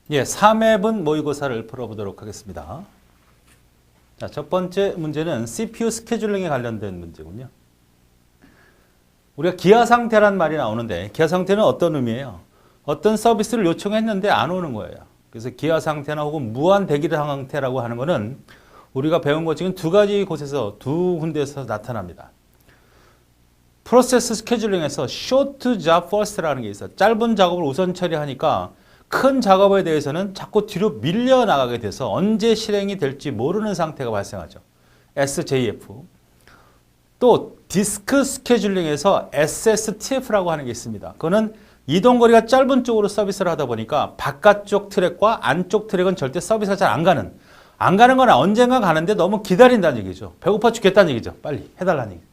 예, 3회분 모의고사를 풀어보도록 하겠습니다. 자, 첫 번째 문제는 CPU 스케줄링에 관련된 문제군요. 우리가 기아 상태란 말이 나오는데 기아 상태는 어떤 의미예요? 어떤 서비스를 요청했는데 안 오는 거예요. 그래서 기아 상태나 혹은 무한 대기 상태라고 하는 거는 우리가 배운 것 중에 두 가지 곳에서 두 군데에서 나타납니다. 프로세스 스케줄링에서 short job first라는 게 있어요. 짧은 작업을 우선 처리하니까 큰 작업에 대해서는 자꾸 뒤로 밀려나가게 돼서 언제 실행이 될지 모르는 상태가 발생하죠. SJF. 또 디스크 스케줄링에서 SSTF라고 하는 게 있습니다. 그거는 이동거리가 짧은 쪽으로 서비스를 하다 보니까 바깥쪽 트랙과 안쪽 트랙은 절대 서비스가 잘 안 가는 건 언젠가 가는데 너무 기다린다는 얘기죠. 배고파 죽겠다는 얘기죠. 빨리 해달라는 얘기.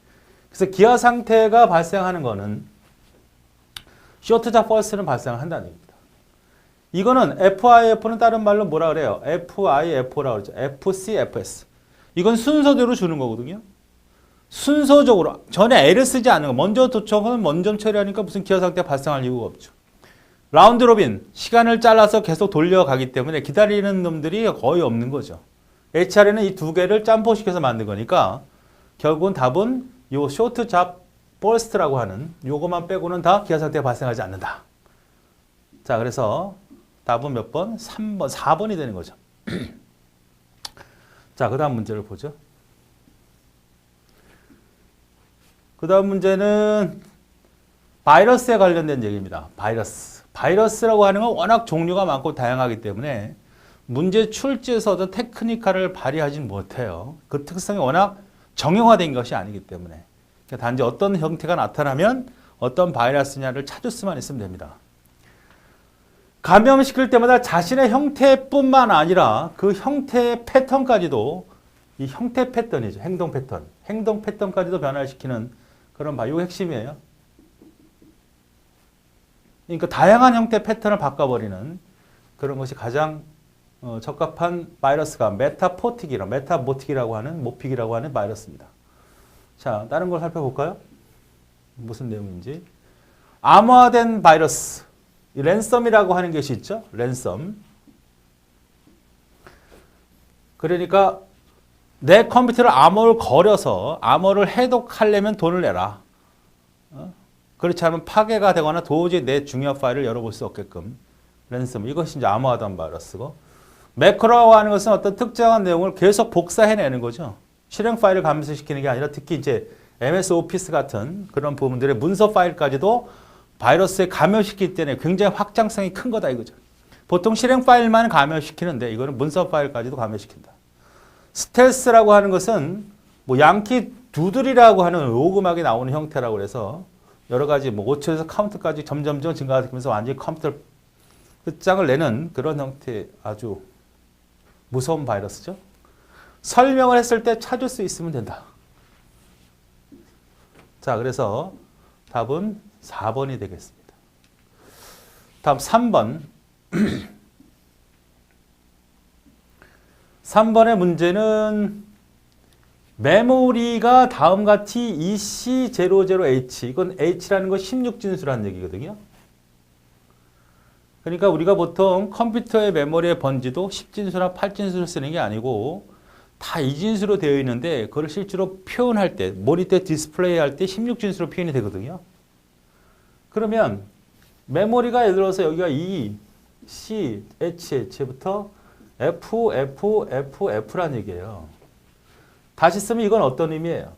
그래서 기아 상태가 발생하는 거는 short job first는 발생한다는 얘기입니다. 이거는 FIF는 다른 말로 뭐라 그래요? FIF라고 그러죠. FC, FS. 이건 순서대로 주는 거거든요. 순서적으로 전에 L을 쓰지 않는 거. 먼저 도착하면 먼저 처리하니까 무슨 기아 상태가 발생할 이유가 없죠. 라운드 로빈, 시간을 잘라서 계속 돌려가기 때문에 기다리는 놈들이 거의 없는 거죠. HR에는 이 두 개를 짬뽕시켜서 만든 거니까 결국은 답은 요 쇼트 잡 버스트라고 하는 요것만 빼고는 다 기아 상태가 발생하지 않는다. 자, 그래서 답은 몇 번? 3번, 4번이 되는 거죠. 자, 그 다음 문제를 보죠. 그 다음 문제는 바이러스에 관련된 얘기입니다. 바이러스라고 하는 건 워낙 종류가 많고 다양하기 때문에 문제 출제에서 어떤 테크니컬을 발휘하진 못해요. 그 특성이 워낙 정형화된 것이 아니기 때문에. 그러니까 단지 어떤 형태가 나타나면 어떤 바이러스냐를 찾을 수만 있으면 됩니다. 감염시킬 때마다 자신의 형태뿐만 아니라 그 형태의 패턴까지도 이 형태 패턴이죠. 행동 패턴. 행동 패턴까지도 변화시키는 그런 바이오 핵심이에요. 그러니까 다양한 형태 패턴을 바꿔버리는 그런 것이 가장 적합한 바이러스가 메타모틱이라고 하는 바이러스입니다. 자, 다른 걸 살펴볼까요? 무슨 내용인지. 암호화된 바이러스. 랜섬이라고 하는 것이 있죠. 랜섬. 그러니까 내 컴퓨터를 암호를 걸어서 암호를 해독하려면 돈을 내라. 그렇지 않으면 파괴가 되거나 도저히 내 중요한 파일을 열어볼 수 없게끔. 랜섬. 이것이 이제 암호화된 바이러스고. 매크로라고 하는 것은 어떤 특정한 내용을 계속 복사해내는 거죠. 실행 파일을 감소시키는 게 아니라 특히 이제 MS 오피스 같은 그런 부분들의 문서 파일까지도 바이러스에 감염시키기 때문에 굉장히 확장성이 큰 거다 이거죠. 보통 실행 파일만 감염시키는데 이거는 문서 파일까지도 감염시킨다. 스텔스라고 하는 것은 뭐 양키 두들이라고 하는 로그막이 나오는 형태라고 해서 여러 가지 뭐 5초에서 카운트까지 점점점 증가하면서 완전히 컴퓨터 끝장을 내는 그런 형태의 아주 무서운 바이러스죠. 설명을 했을 때 찾을 수 있으면 된다. 자, 그래서 답은 4번이 되겠습니다. 다음 3번. 3번의 문제는 메모리가 다음과 같이 EC00H. 이건 H라는 건 16진수라는 얘기거든요. 그러니까 우리가 보통 컴퓨터의 메모리의 번지도 10진수나 8진수를 쓰는 게 아니고 다 2진수로 되어 있는데 그걸 실제로 표현할 때, 모니터 디스플레이 할 때 16진수로 표현이 되거든요. 그러면 메모리가 예를 들어서 여기가 E, C, H부터 F라는 얘기예요. 다시 쓰면 이건 어떤 의미예요?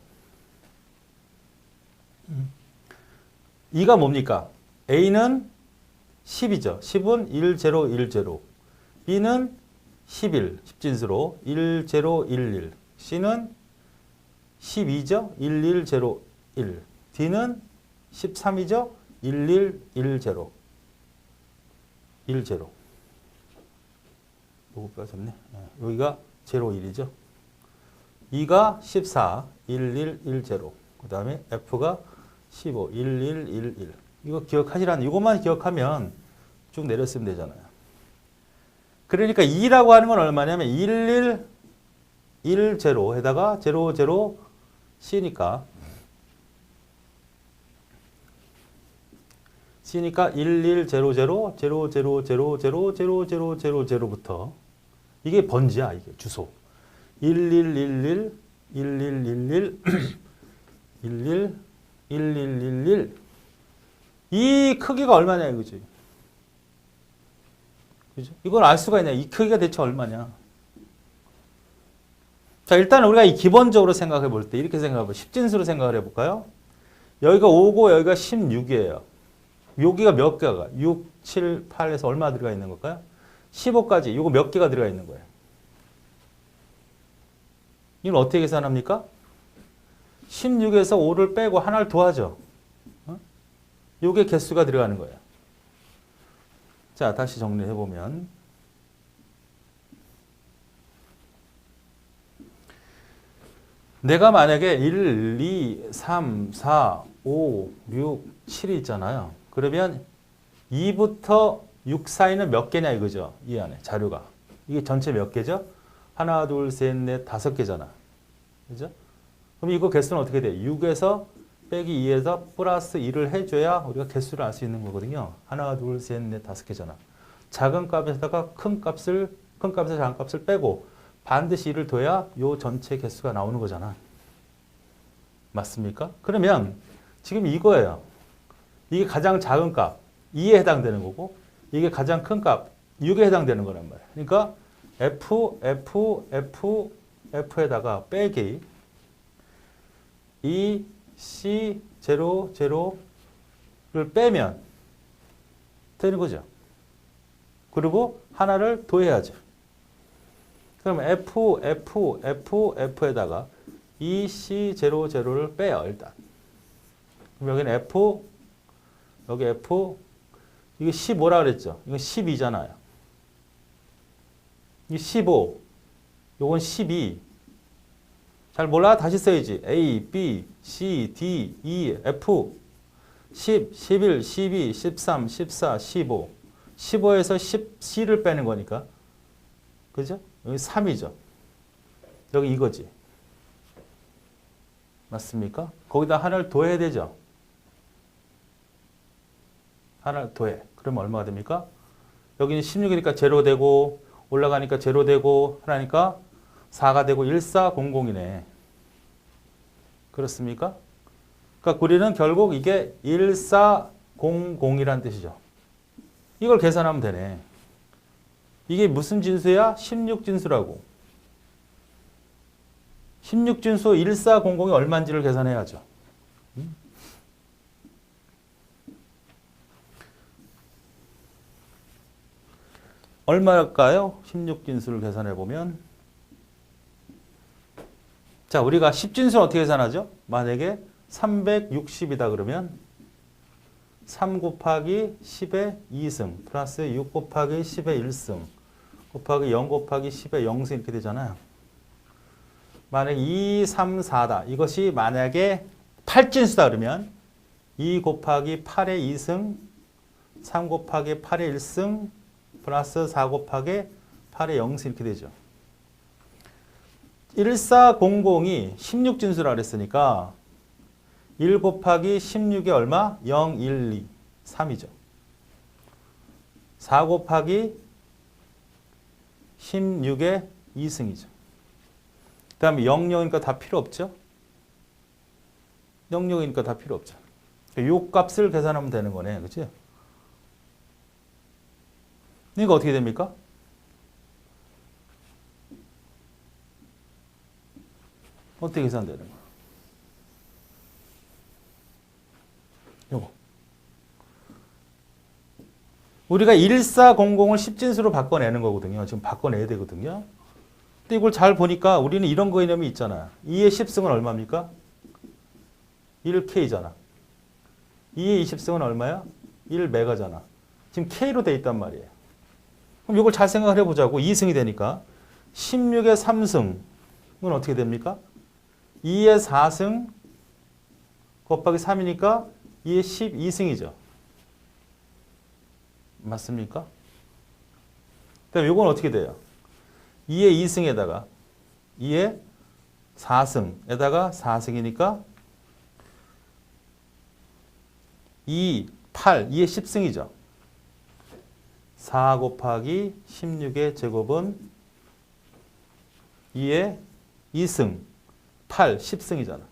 E가 뭡니까? A는 10이죠. 10은 1010. B는 11, 10진수로 1011. C는 12죠. 1101. D는 13이죠. 1110. 10. 요거가 좋네. 여기가 01이죠. E가 14, 1110. 그 다음에 F가 15, 1111. 이거 기억하시라는, 이것만 기억하면 쭉 내렸으면 되잖아요. 그러니까 2라고 하는 건 얼마냐면 1110에다가 00C니까 C니까 11000000000000부터 이게 번지야, 이게 주소. 1111 1111 11 1111 이 크기가 얼마냐 이거지. 그죠? 이걸 알 수가 있냐? 이 크기가 대체 얼마냐? 자, 일단 우리가 이 기본적으로 생각해 볼 때 이렇게 생각해 볼 10진수로 생각을 해 볼까요? 여기가 5고 여기가 16이에요. 여기가 몇 개가? 6, 7, 8에서 얼마 들어가 있는 걸까요? 15까지. 이거 몇 개가 들어가 있는 거예요? 이걸 어떻게 계산합니까? 16에서 5를 빼고 하나를 더하죠. 이게 개수가 들어가는 거예요. 자, 다시 정리해 보면 내가 만약에 1, 2, 3, 4, 5, 6, 7이 있잖아요. 그러면 2부터 6 사이는 몇 개냐 이거죠. 이 안에 자료가. 이게 전체 몇 개죠? 하나, 둘, 셋, 넷, 5개잖아. 그죠? 그럼 이거 개수는 어떻게 돼? 6에서 빼기 2에서 플러스 2를 해줘야 우리가 개수를 알 수 있는 거거든요. 하나, 둘, 셋, 넷, 5개잖아. 작은 값에다가 큰 값에서 작은 값을 빼고 반드시 2를 둬야 요 전체 개수가 나오는 거잖아. 맞습니까? 그러면 지금 이거예요. 이게 가장 작은 값 2에 해당되는 거고 이게 가장 큰 값 6에 해당되는 거란 말이야. 그러니까 F에다가 빼기 2, C, 0, 0를 빼면 되는 거죠. 그리고 하나를 더해야죠. 그럼 F에다가 2, C, 0, 0를 빼요, 일단. 그럼 여기는 여기 F, 이게 15라 그랬죠? 이건 12잖아요. 이 15, 요건 12. 잘 몰라? 다시 써야지. A, B, C, D, E, F. 10, 11, 12, 13, 14, 15. 15에서 10C를 빼는 거니까. 그죠? 여기 3이죠. 여기 이거지. 맞습니까? 거기다 하나를 더해야 되죠. 하나를 더해. 그러면 얼마가 됩니까? 여기는 16이니까 0 되고 올라가니까 0 되고 하나니까 4가 되고 1400이네. 그렇습니까? 그러니까 우리는 결국 이게 1400이라는 뜻이죠. 이걸 계산하면 되네. 이게 무슨 진수야? 16진수라고. 16진수 1400이 얼마인지를 계산해야죠. 얼마일까요? 16진수를 계산해 보면 자, 우리가 10진수는 어떻게 계산하죠? 만약에 360이다 그러면 3 곱하기 10의 2승 플러스 6 곱하기 10의 1승 곱하기 0 곱하기 10의 0승 이렇게 되잖아요. 만약에 2, 3, 4다. 이것이 만약에 8진수다 그러면 2 곱하기 8의 2승 3 곱하기 8의 1승 플러스 4 곱하기 8의 0승 이렇게 되죠. 1400이 16진수라 그랬으니까 1 곱하기 16이 얼마? 0, 1, 2, 3이죠. 4 곱하기 16의 2승이죠. 그 다음에 0, 0이니까 다 필요 없죠? 0, 0이니까 다 필요 없죠. 요 값을 계산하면 되는 거네. 그치? 그러니까 어떻게 됩니까? 어떻게 계산되는 거야? 요거. 우리가 1400을 10진수로 바꿔내는 거거든요. 지금 바꿔내야 되거든요. 근데 이걸 잘 보니까 우리는 이런 개념이 있잖아. 2의 10승은 얼마입니까? 1K잖아. 2의 20승은 얼마야? 1메가잖아. 지금 K로 돼 있단 말이에요. 그럼 이걸 잘 생각을 해보자고. 2승이 되니까 16의 3승은 어떻게 됩니까? 2의 4승 곱하기 3이니까 2의 12승이죠. 맞습니까? 그럼 이건 어떻게 돼요? 2의 2승에다가 2의 4승에다가 4승이니까 2 8, 2의 10승이죠. 4 곱하기 16의 제곱은 2의 2승, 8, 10승이잖아.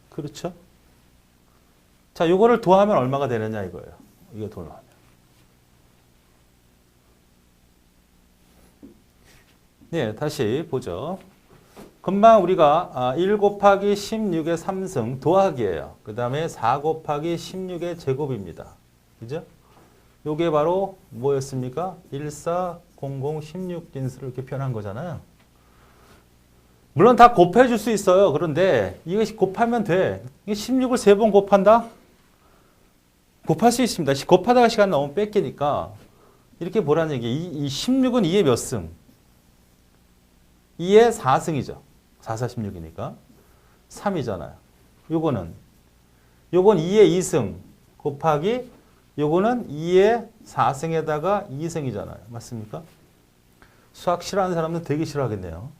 그렇죠? 자, 요거를 더하면 얼마가 되느냐 이거예요. 이거 더하면. 네, 다시 보죠. 금방 우리가 1 곱하기 16의 3승 더하기예요. 그 다음에 4 곱하기 16의 제곱입니다. 그죠? 요게 바로 뭐였습니까? 1, 4, 0, 0, 16 진수를 이렇게 표현한 거잖아요. 물론 다 곱해줄 수 있어요. 그런데 이것이 곱하면 돼. 16을 3번 곱한다? 곱할 수 있습니다. 곱하다가 시간 너무 뺏기니까 이렇게 보라는 얘기. 이 16은 2의 몇 승? 2의 4승이죠. 4, 4, 16이니까. 3이잖아요. 요건 2의 2승 곱하기 요거는 2의 4승에다가 2승이잖아요. 맞습니까? 수학 싫어하는 사람은 되게 싫어하겠네요.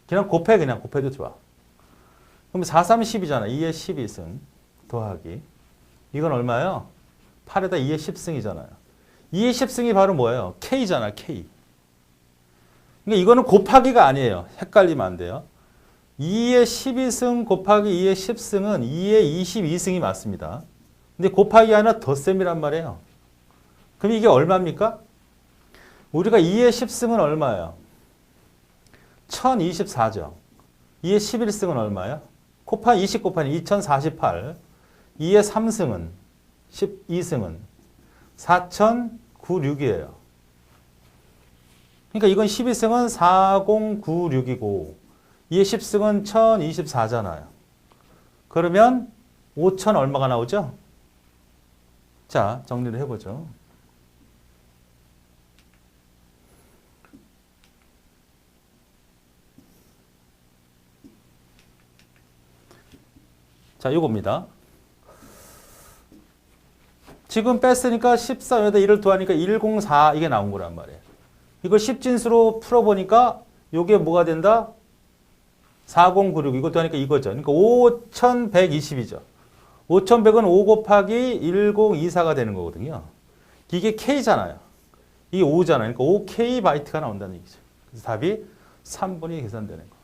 그냥 곱해도 좋아. 그럼 4, 3, 10이잖아. 2의 12승 더하기. 이건 얼마예요? 8에다 2의 10승이잖아요. 2의 10승이 바로 뭐예요? K잖아, K. 그러니까 이거는 곱하기가 아니에요. 헷갈리면 안 돼요. 2의 12승 곱하기 2의 10승은 2의 22승이 맞습니다. 근데 곱하기 하나 덧셈이란 말이에요. 그럼 이게 얼마입니까? 우리가 2의 10승은 얼마예요? 1024죠. 2의 11승은 얼마예요? 20 곱하기 2048. 2의 3승은 12승은 4096이에요. 그러니까 이건 12승은 4096이고 2의 10승은 1024잖아요. 그러면 5000 얼마가 나오죠? 자, 정리를 해보죠. 자, 이겁니다. 지금 뺐으니까 14에다 1을 더하니까 104 이게 나온 거란 말이에요. 이걸 10진수로 풀어보니까 이게 뭐가 된다? 4096 이것도 하니까 이거죠. 그러니까 5120이죠. 5100은 5 곱하기 1024가 되는 거거든요. 이게 K잖아요. 이게 5잖아요. 그러니까 5K 바이트가 나온다는 얘기죠. 그래서 답이 3번이 계산되는 거.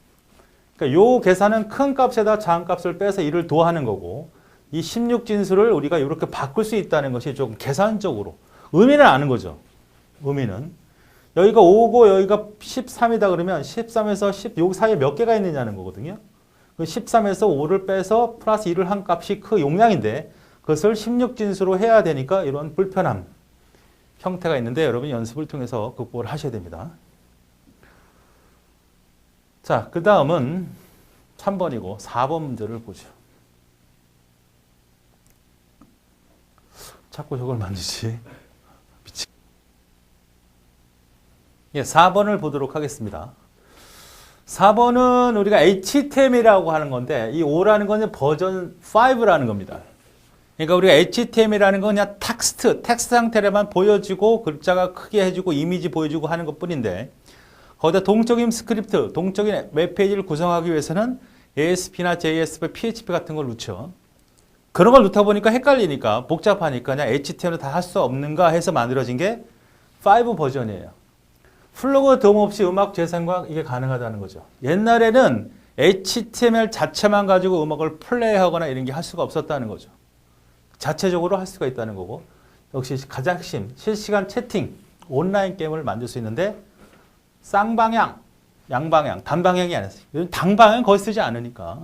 그러니까 요 계산은 큰 값에다 작은 값을 빼서 1을 더하는 거고 이 16진수를 우리가 이렇게 바꿀 수 있다는 것이 조금 계산적으로 의미는 아는 거죠. 의미는. 여기가 5고 여기가 13이다 그러면 13에서 10, 요 사이에 몇 개가 있느냐는 거거든요. 그 13에서 5를 빼서 플러스 1을 한 값이 그 용량인데 그것을 16진수로 해야 되니까 이런 불편함 형태가 있는데 여러분 연습을 통해서 극복을 하셔야 됩니다. 자, 그 다음은 3번이고 4번 문제를 보죠. 자꾸 저걸 만지지. 미치. 예, 4번을 보도록 하겠습니다. 4번은 우리가 HTML이라고 하는 건데 이 5라는 건 버전 5라는 겁니다. 그러니까 우리가 HTML이라는 건 그냥 텍스트 상태로만 보여주고 글자가 크게 해주고 이미지 보여주고 하는 것 뿐인데 거기다 동적인 스크립트, 동적인 웹페이지를 구성하기 위해서는 ASP나 JS, PHP 같은 걸 넣죠. 그런 걸 넣다 보니까 헷갈리니까 복잡하니까 그냥 HTML 다 할 수 없는가 해서 만들어진 게 5 버전이에요. 플러그 도움 없이 음악 재생과 이게 가능하다는 거죠. 옛날에는 HTML 자체만 가지고 음악을 플레이하거나 이런 게 할 수가 없었다는 거죠. 자체적으로 할 수가 있다는 거고 역시 가장 핵심, 실시간 채팅, 온라인 게임을 만들 수 있는데 쌍방향, 양방향, 단방향이 아니었어요. 요즘 당방향은 거의 쓰지 않으니까.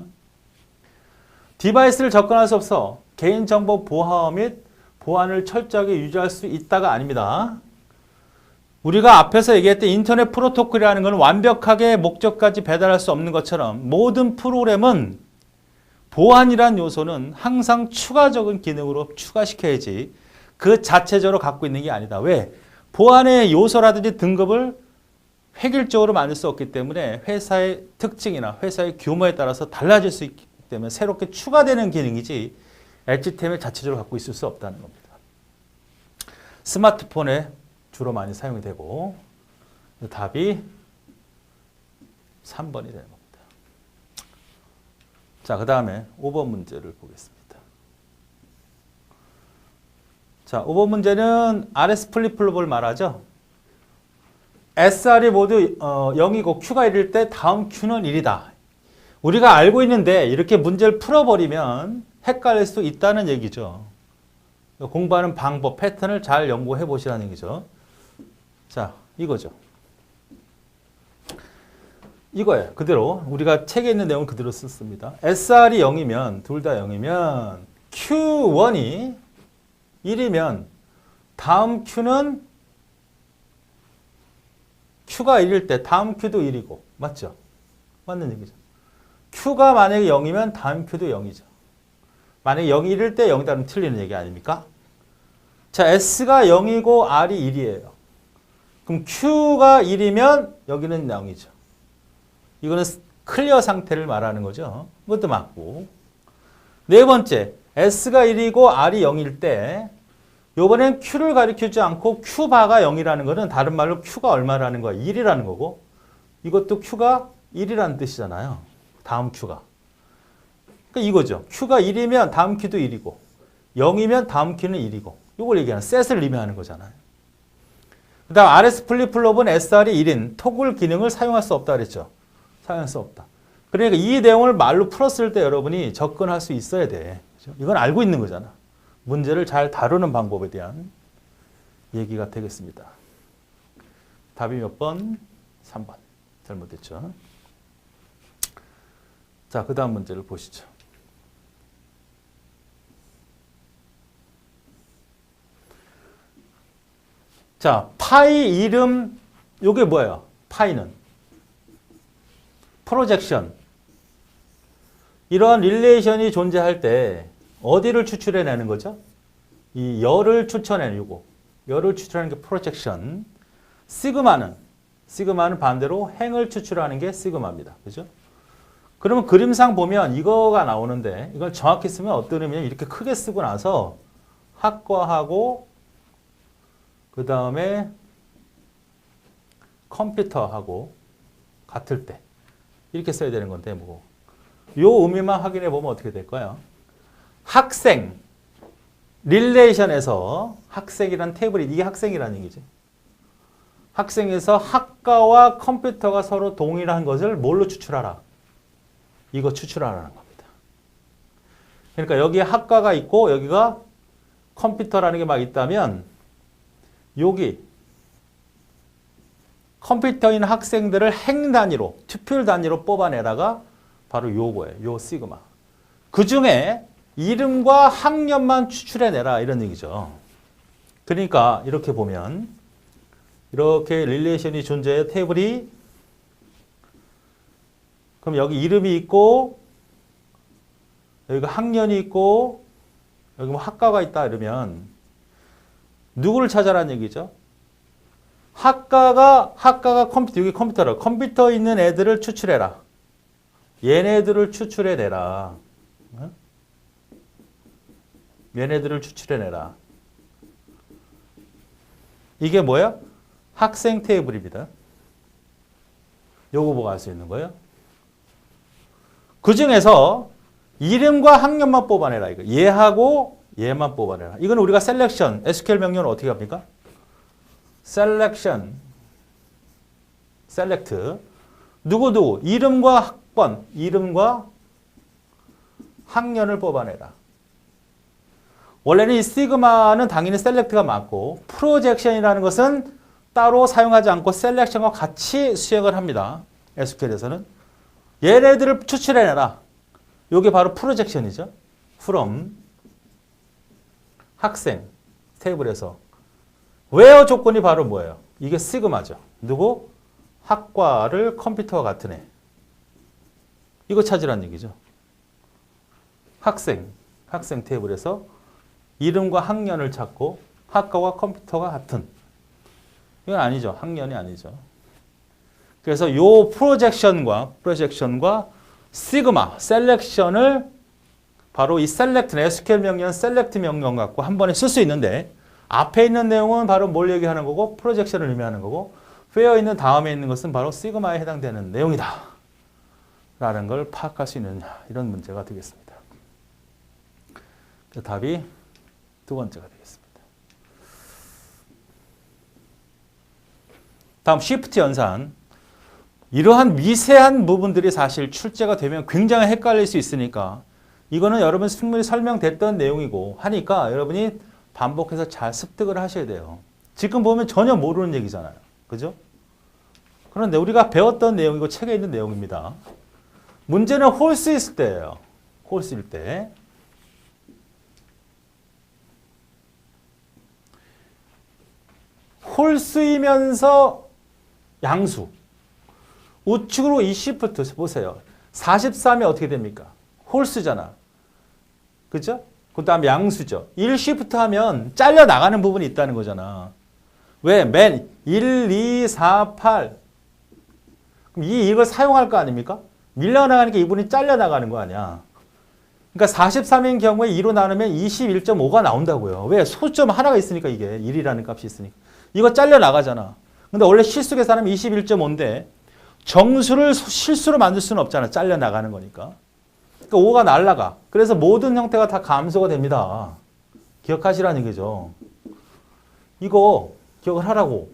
디바이스를 접근할 수 없어 개인정보 보호 및 보안을 철저하게 유지할 수 있다가 아닙니다. 우리가 앞에서 얘기했던 인터넷 프로토콜이라는 건 완벽하게 목적까지 배달할 수 없는 것처럼 모든 프로그램은 보안이란 요소는 항상 추가적인 기능으로 추가시켜야지 그 자체적으로 갖고 있는 게 아니다. 왜? 보안의 요소라든지 등급을 획일적으로 만들 수 없기 때문에 회사의 특징이나 회사의 규모에 따라서 달라질 수 있기 때문에 새롭게 추가되는 기능이지 HTML 자체적으로 갖고 있을 수 없다는 겁니다. 스마트폰에 주로 많이 사용이 되고 답이 3번이 되는 겁니다. 자, 그 다음에 5번 문제를 보겠습니다. 자, 5번 문제는 RS 플립플롭을 말하죠. SR이 모두 0이고 Q가 1일 때 다음 Q는 1이다. 우리가 알고 있는데 이렇게 문제를 풀어버리면 헷갈릴 수 있다는 얘기죠. 공부하는 방법, 패턴을 잘 연구해 보시라는 얘기죠. 자, 이거죠. 이거예요. 그대로 우리가 책에 있는 내용을 그대로 썼습니다. SR이 0이면 둘 다 0이면 Q1이 1이면 다음 Q는 Q가 1일 때 다음 Q도 1이고 맞죠? 맞는 얘기죠. Q가 만약에 0이면 다음 Q도 0이죠. 만약에 0이 1일 때 0이다 면 틀리는 얘기 아닙니까? 자, S가 0이고 R이 1이에요. 그럼 Q가 1이면 여기는 0이죠. 이거는 클리어 상태를 말하는 거죠. 이것도 맞고. 네 번째, S가 1이고 R이 0일 때 이번엔 Q를 가리키지 않고 Q바가 0이라는 거는 다른 말로 Q가 얼마라는 거야? 1이라는 거고 이것도 Q가 1이라는 뜻이잖아요. 다음 Q가. 그러니까 이거죠. Q가 1이면 다음 Q도 1이고 0이면 다음 Q는 1이고 이걸 얘기하는 셋을 의미하는 거잖아요. 그 다음 RS 플립플롭은 SR이 1인 토글 기능을 사용할 수 없다 그랬죠. 사용할 수 없다. 그러니까 이 내용을 말로 풀었을 때 여러분이 접근할 수 있어야 돼. 그렇죠? 이건 알고 있는 거잖아. 문제를 잘 다루는 방법에 대한 얘기가 되겠습니다. 답이 몇 번? 3번. 잘못됐죠. 자, 그 다음 문제를 보시죠. 자, 파이 이름, 요게 뭐예요? 파이는 프로젝션. 이러한 릴레이션이 존재할 때 어디를 추출해내는 거죠? 이 열을 추출해내는 요거. 열을 추출하는 게 프로젝션. 시그마는 반대로 행을 추출하는 게 시그마입니다. 그죠? 그러면 그림상 보면 이거가 나오는데 이걸 정확히 쓰면 어떤 의미냐면 이렇게 크게 쓰고 나서 학과하고 그 다음에 컴퓨터하고 같을 때 이렇게 써야 되는 건데 뭐 요 의미만 확인해 보면 어떻게 될까요? 학생 릴레이션에서 학생이란 테이블이 이게 학생이라는 얘기지. 학생에서 학과와 컴퓨터가 서로 동일한 것을 뭘로 추출하라? 이거 추출하라는 겁니다. 그러니까 여기에 학과가 있고 여기가 컴퓨터라는 게 막 있다면 여기 컴퓨터인 학생들을 행 단위로, 투표 단위로 뽑아내다가 바로 요거예요. 요 시그마. 그 중에 이름과 학년만 추출해내라 이런 얘기죠. 그러니까 이렇게 보면 이렇게 릴레이션이 존재해요. 테이블이. 그럼 여기 이름이 있고 여기가 학년이 있고 여기 뭐 학과가 있다 이러면 누구를 찾아라는 얘기죠? 학과가 컴퓨터, 여기 컴퓨터라. 컴퓨터 있는 애들을 추출해라. 얘네들을 추출해내라. 얘네들을 추출해내라. 이게 뭐야? 학생 테이블입니다. 요거 보고 알 수 있는 거예요. 그 중에서 이름과 학년만 뽑아내라. 이거. 얘하고 얘만 뽑아내라. 이건 우리가 셀렉션, SQL 명령을 어떻게 합니까? 셀렉션, 셀렉트. 누구 이름과 학번, 이름과 학년을 뽑아내라. 원래는 이 시그마는 당연히 셀렉트가 맞고 프로젝션이라는 것은 따로 사용하지 않고 셀렉션과 같이 수행을 합니다. SQL에서는. 얘네들을 추출해내라. 이게 바로 프로젝션이죠. from 학생 테이블에서. where 조건이 바로 뭐예요? 이게 시그마죠. 누구? 학과를 컴퓨터와 같은 애. 이거 찾으라는 얘기죠. 학생 테이블에서 이름과 학년을 찾고 학과와 컴퓨터가 같은. 이건 아니죠. 학년이 아니죠. 그래서 요 프로젝션과 시그마, 셀렉션을 바로 이 셀렉트는 SQL 명령, 셀렉트 명령 갖고 한 번에 쓸 수 있는데 앞에 있는 내용은 바로 뭘 얘기하는 거고 프로젝션을 의미하는 거고 where 있는 다음에 있는 것은 바로 시그마에 해당되는 내용이다. 라는 걸 파악할 수 있느냐, 이런 문제가 되겠습니다. 답이 두 번째가 되겠습니다. 다음 시프트 연산. 이러한 미세한 부분들이 사실 출제가 되면 굉장히 헷갈릴 수 있으니까 이거는 여러분 충분히 설명됐던 내용이고 하니까 여러분이 반복해서 잘 습득을 하셔야 돼요. 지금 보면 전혀 모르는 얘기잖아요. 그죠? 그런데 우리가 배웠던 내용이고 책에 있는 내용입니다. 문제는 홀수일 때예요. 홀수일 때. 홀수이면서 양수. 우측으로 이 시프트 보세요. 43이 어떻게 됩니까? 홀수잖아. 그죠? 그 다음 양수죠. 1 시프트 하면 잘려 나가는 부분이 있다는 거잖아. 왜? 맨 1, 2, 4, 8. 그럼 이걸 사용할 거 아닙니까? 밀려나가니까 이분이 잘려 나가는 거 아니야. 그러니까 43인 경우에 2로 나누면 21.5가 나온다고요. 왜? 소점 하나가 있으니까 이게 1이라는 값이 있으니까. 이거 잘려 나가잖아. 근데 원래 실수 계산하면 21.5인데 정수를 실수로 만들 수는 없잖아. 잘려 나가는 거니까. 그러니까 5가 날라가. 그래서 모든 형태가 다 감소가 됩니다. 기억하시라는 얘기죠. 이거 기억을 하라고.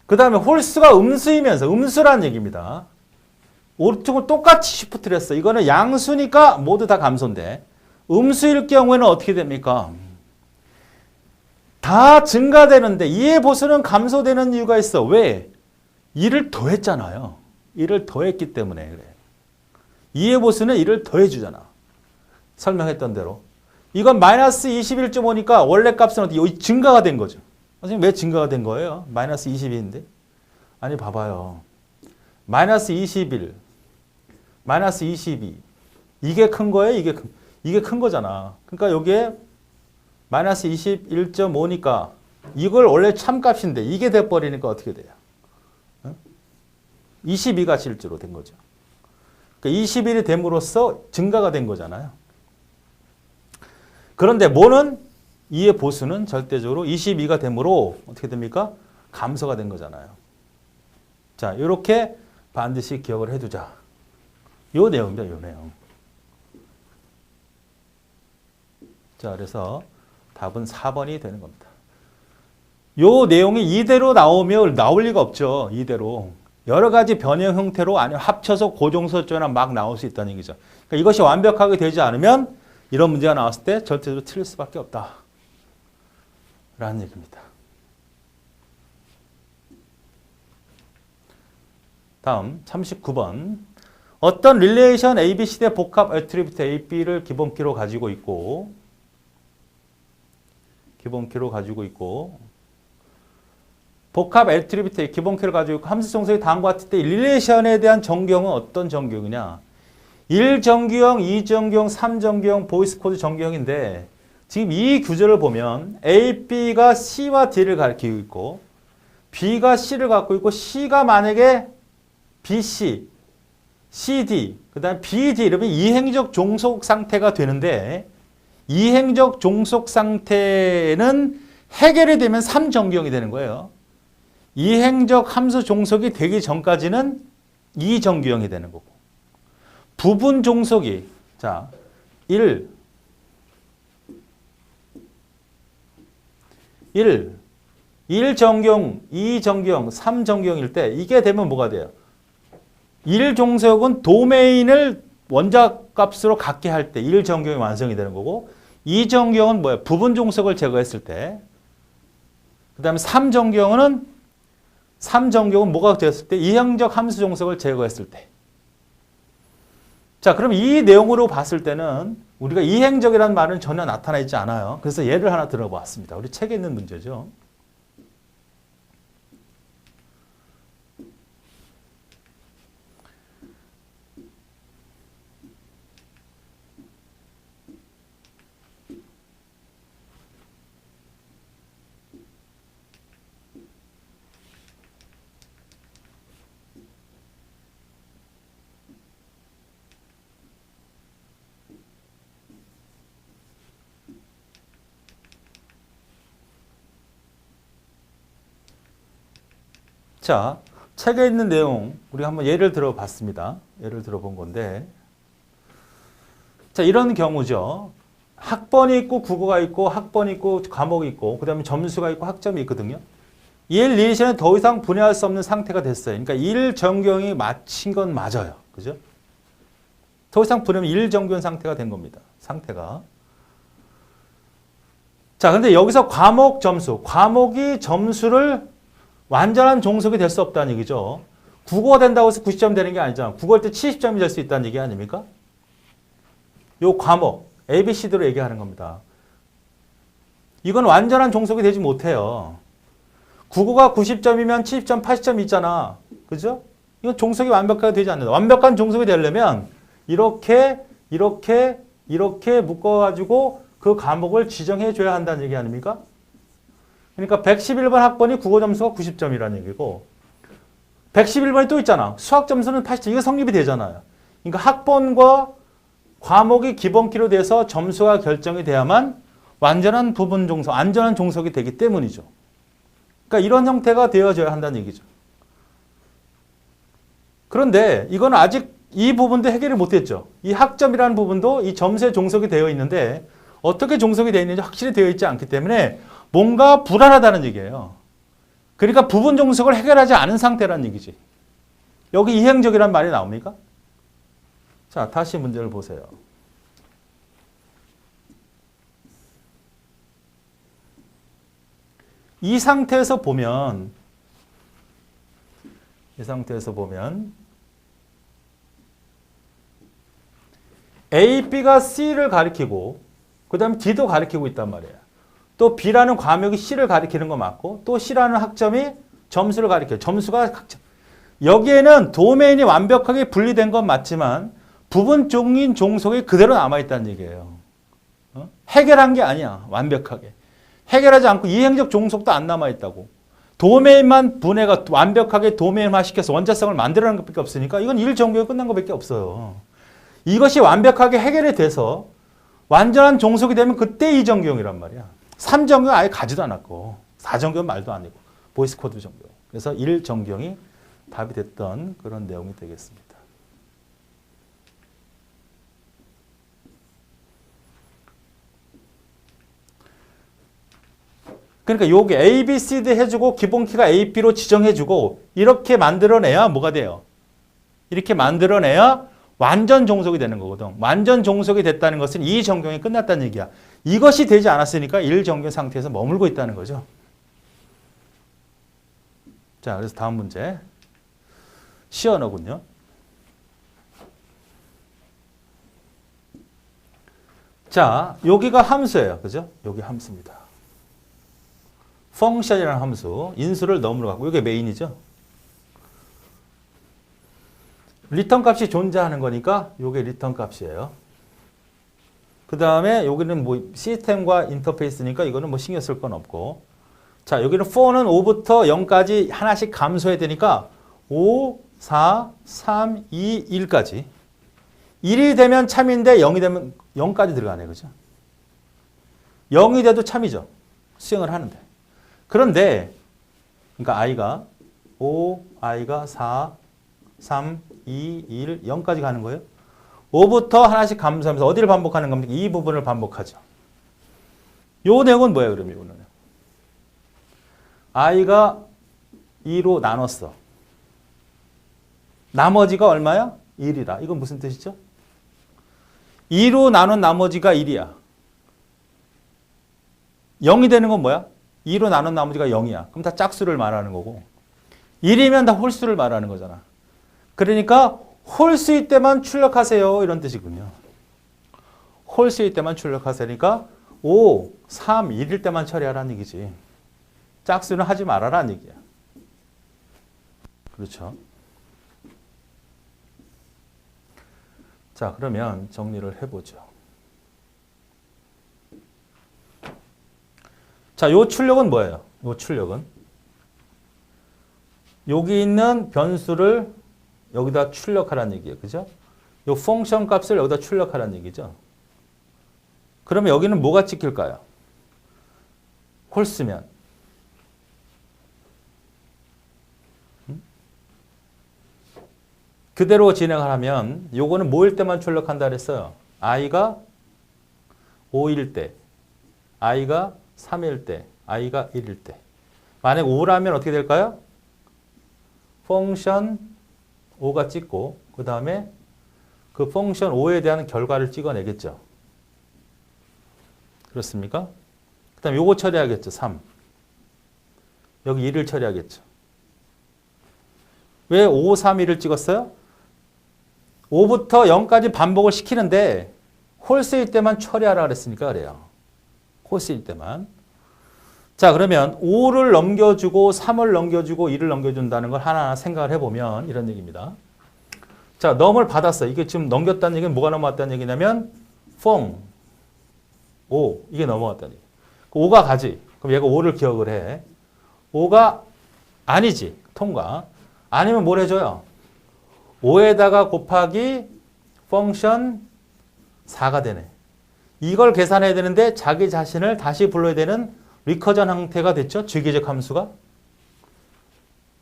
그 다음에 홀수가 음수이면서, 음수라는 얘기입니다. 오른쪽은 똑같이 시프트를 했어. 이거는 양수니까 모두 다 감소인데 음수일 경우에는 어떻게 됩니까? 다 증가되는데 2의 보수는 감소되는 이유가 있어. 왜? 2를 더했잖아요. 2를 더했기 때문에 그래. 2의 보수는 2를 더해주잖아. 설명했던 대로. 이건 마이너스 21.5니까 원래 값은 어떻게 증가가 된 거죠. 선생님 왜 증가가 된 거예요? 마이너스 22인데? 아니 봐봐요. 마이너스 21, 마이너스 22. 이게 큰 거예요? 이게 큰 거잖아. 그러니까 여기에 마이너스 21.5니까 이걸 원래 참값인데 이게 돼버리니까 어떻게 돼요? 22가 실제로 된 거죠. 그러니까 21이 됨으로써 증가가 된 거잖아요. 그런데 뭐는 2의 보수는 절대적으로 22가 되므로 어떻게 됩니까? 감소가 된 거잖아요. 자, 이렇게 반드시 기억을 해두자. 요 내용입니다. 요 내용. 자, 그래서 답은 4번이 되는 겁니다. 요 내용이 이대로 나오면 나올 리가 없죠. 이대로. 여러 가지 변형 형태로 아니면 합쳐서 고정설조나 막 나올 수 있다는 얘기죠. 그러니까 이것이 완벽하게 되지 않으면 이런 문제가 나왔을 때 절대적으로 틀릴 수밖에 없다. 라는 얘기입니다. 다음 39번. 어떤 릴레이션 ABC의 복합 애트리뷰트 AB를 기본키로 가지고 있고 복합 애트리뷰트 기본키를 가지고 있고 함수 정석이 다음과 같을 때 릴레이션에 대한 정규형은 어떤 정규형이냐? 1정규형, 2정규형, 3정규형, 보이스 코드 정규형인데 지금 이 구조를 보면 A, B가 C와 D를 가리키고 있고 B가 C를 갖고 있고 C가 만약에 BC, CD, 그 다음에 BD 이러면 이행적 종속 상태가 되는데 이행적 종속 상태는 해결이 되면 3정규형이 되는 거예요. 이행적 함수 종속이 되기 전까지는 2정규형이 되는 거고 부분 종속이 자 1 1정규형, 2정규형, 3정규형일 때 이게 되면 뭐가 돼요? 1종속은 도메인을 원자값으로 갖게 할 때 1정규형이 완성이 되는 거고 2정규형은 뭐예요? 부분 종속을 제거했을 때 그 다음에 3정규형은 뭐가 되었을 때? 이행적 함수 종속을 제거했을 때. 자, 그럼 이 내용으로 봤을 때는 우리가 이행적이라는 말은 전혀 나타나지 않아요. 그래서 예를 하나 들어보았습니다. 우리 책에 있는 문제죠. 자, 책에 있는 내용 우리가 한번 예를 들어 봤습니다. 예를 들어 본 건데 자, 이런 경우죠. 학번이 있고 국어가 있고 학번이 있고 과목이 있고 그다음에 점수가 있고 학점이 있거든요. 1, 2시는 더 이상 분해할 수 없는 상태가 됐어요. 그러니까 1정경이 마친 건 맞아요. 그죠? 더 이상 분해하면 1정경 상태가 된 겁니다. 상태가. 자, 근데 여기서 과목 점수, 과목이 점수를 완전한 종속이 될 수 없다는 얘기죠. 국어가 된다고 해서 90점 되는 게 아니잖아. 국어할 때 70점이 될 수 있다는 얘기 아닙니까? 요 과목, A, B, C D로 얘기하는 겁니다. 이건 완전한 종속이 되지 못해요. 국어가 90점이면 70점, 80점 있잖아. 그죠? 이건 종속이 완벽하게 되지 않는다. 완벽한 종속이 되려면 이렇게 묶어가지고 그 과목을 지정해 줘야 한다는 얘기 아닙니까? 그러니까 111번 학번이 국어 점수가 90점이라는 얘기고 111번이 또 있잖아. 수학 점수는 80점. 이거 성립이 되잖아요. 그러니까 학번과 과목이 기본키로 돼서 점수가 결정이 돼야만 완전한 부분 종속, 안전한 종속이 되기 때문이죠. 그러니까 이런 형태가 되어져야 한다는 얘기죠. 그런데 이건 아직 이 부분도 해결을 못했죠. 이 학점이라는 부분도 이 점수에 종속이 되어 있는데 어떻게 종속이 되어 있는지 확실히 되어 있지 않기 때문에 뭔가 불안하다는 얘기예요. 그러니까 부분 종속을 해결하지 않은 상태라는 얘기지. 여기 이행적이란 말이 나옵니까? 자, 다시 문제를 보세요. 이 상태에서 보면 A, B가 C를 가리키고 그 다음에 D도 가리키고 있단 말이에요. 또 B라는 과목이 C를 가리키는 거 맞고 또 C라는 학점이 점수를 가리켜요. 점수가 학점. 여기에는 도메인이 완벽하게 분리된 건 맞지만 부분적인 종속이 그대로 남아있다는 얘기예요. 해결한 게 아니야. 완벽하게. 해결하지 않고 이행적 종속도 안 남아있다고. 도메인만 분해가 완벽하게 도메인화시켜서 원자성을 만들어내는 것밖에 없으니까 이건 1정경이 끝난 것밖에 없어요. 이것이 완벽하게 해결이 돼서 완전한 종속이 되면 그때 2정경이란 말이야. 3정경 아예 가지도 않았고 4정경 말도 아니고 보이스 코드 정경. 그래서 1정경이 답이 됐던 그런 내용이 되겠습니다. 그러니까 요게 A, B, C, D 해주고 기본키가 A, B로 지정해주고 이렇게 만들어내야 뭐가 돼요? 이렇게 만들어내야 완전 종속이 되는 거거든. 완전 종속이 됐다는 것은 2정경이 끝났다는 얘기야. 이것이 되지 않았으니까 1정경 상태에서 머물고 있다는 거죠. 자, 그래서 다음 문제. 시 언어군요. 자, 여기가 함수예요. 그죠? 여기 함수입니다. 펑션이라는 함수, 인수를 넘으로 갖고 이게 메인이죠. 리턴 값이 존재하는 거니까 이게 리턴 값이에요. 그 다음에 여기는 뭐 시스템과 인터페이스니까 이거는 뭐 신경 쓸 건 없고. 자, 여기는 for는 5부터 0까지 하나씩 감소해야 되니까 5, 4, 3, 2, 1까지. 1이 되면 참인데 0이 되면 0까지 들어가네. 그죠? 0이 돼도 참이죠. 수행을 하는데. 그런데 그러니까 i가 5, i가 4, 3, 2, 1, 0까지 가는 거예요. 5부터 하나씩 감소하면서 어디를 반복하는 겁니까? 이 부분을 반복하죠. 요 내용은 뭐예요, 그러면 이거는? i가 2로 나눴어. 나머지가 얼마야? 1이다. 이건 무슨 뜻이죠? 2로 나눈 나머지가 1이야. 0이 되는 건 뭐야? 2로 나눈 나머지가 0이야. 그럼 다 짝수를 말하는 거고 1이면 다 홀수를 말하는 거잖아. 그러니까 홀수일 때만 출력하세요. 이런 뜻이군요. 홀수일 때만 출력하세요니까 5, 3, 1일 때만 처리하라는 얘기지. 짝수는 하지 말아라는 얘기야. 그렇죠. 자, 그러면 정리를 해보죠. 자, 요 출력은 뭐예요? 요 출력은 여기 있는 변수를 여기다 출력하라는 얘기예요. 그죠? 요 펑션 값을 여기다 출력하라는 얘기죠. 그러면 여기는 뭐가 찍힐까요? 홀수면 그대로 진행을 하면 요거는 뭐일 때만 출력한다 그랬어요? i가 5일 때, i가 3일 때, i가 1일 때. 만약 5라면 어떻게 될까요? 펑션 5가 찍고 그 다음에 그 펑션 5에 대한 결과를 찍어내겠죠. 그렇습니까? 그 다음에 요거 처리하겠죠. 3. 여기 1을 처리하겠죠. 왜 5, 3, 1을 찍었어요? 5부터 0까지 반복을 시키는데 홀수일 때만 처리하라 그랬으니까 그래요. 홀수일 때만. 자, 그러면 5를 넘겨주고 3을 넘겨주고 1을 넘겨준다는 걸 하나하나 생각을 해보면 이런 얘기입니다. 자, 넘을 받았어. 이게 지금 넘겼다는 얘기는 뭐가 넘어왔다는 얘기냐면 펑 5 이게 넘어왔다는 얘기. 5가 가지. 그럼 얘가 5를 기억을 해. 5가 아니지. 통과. 아니면 뭘 해줘요? 5에다가 곱하기 펑션 4가 되네. 이걸 계산해야 되는데 자기 자신을 다시 불러야 되는 리커전 형태가 됐죠. 주기적 함수가.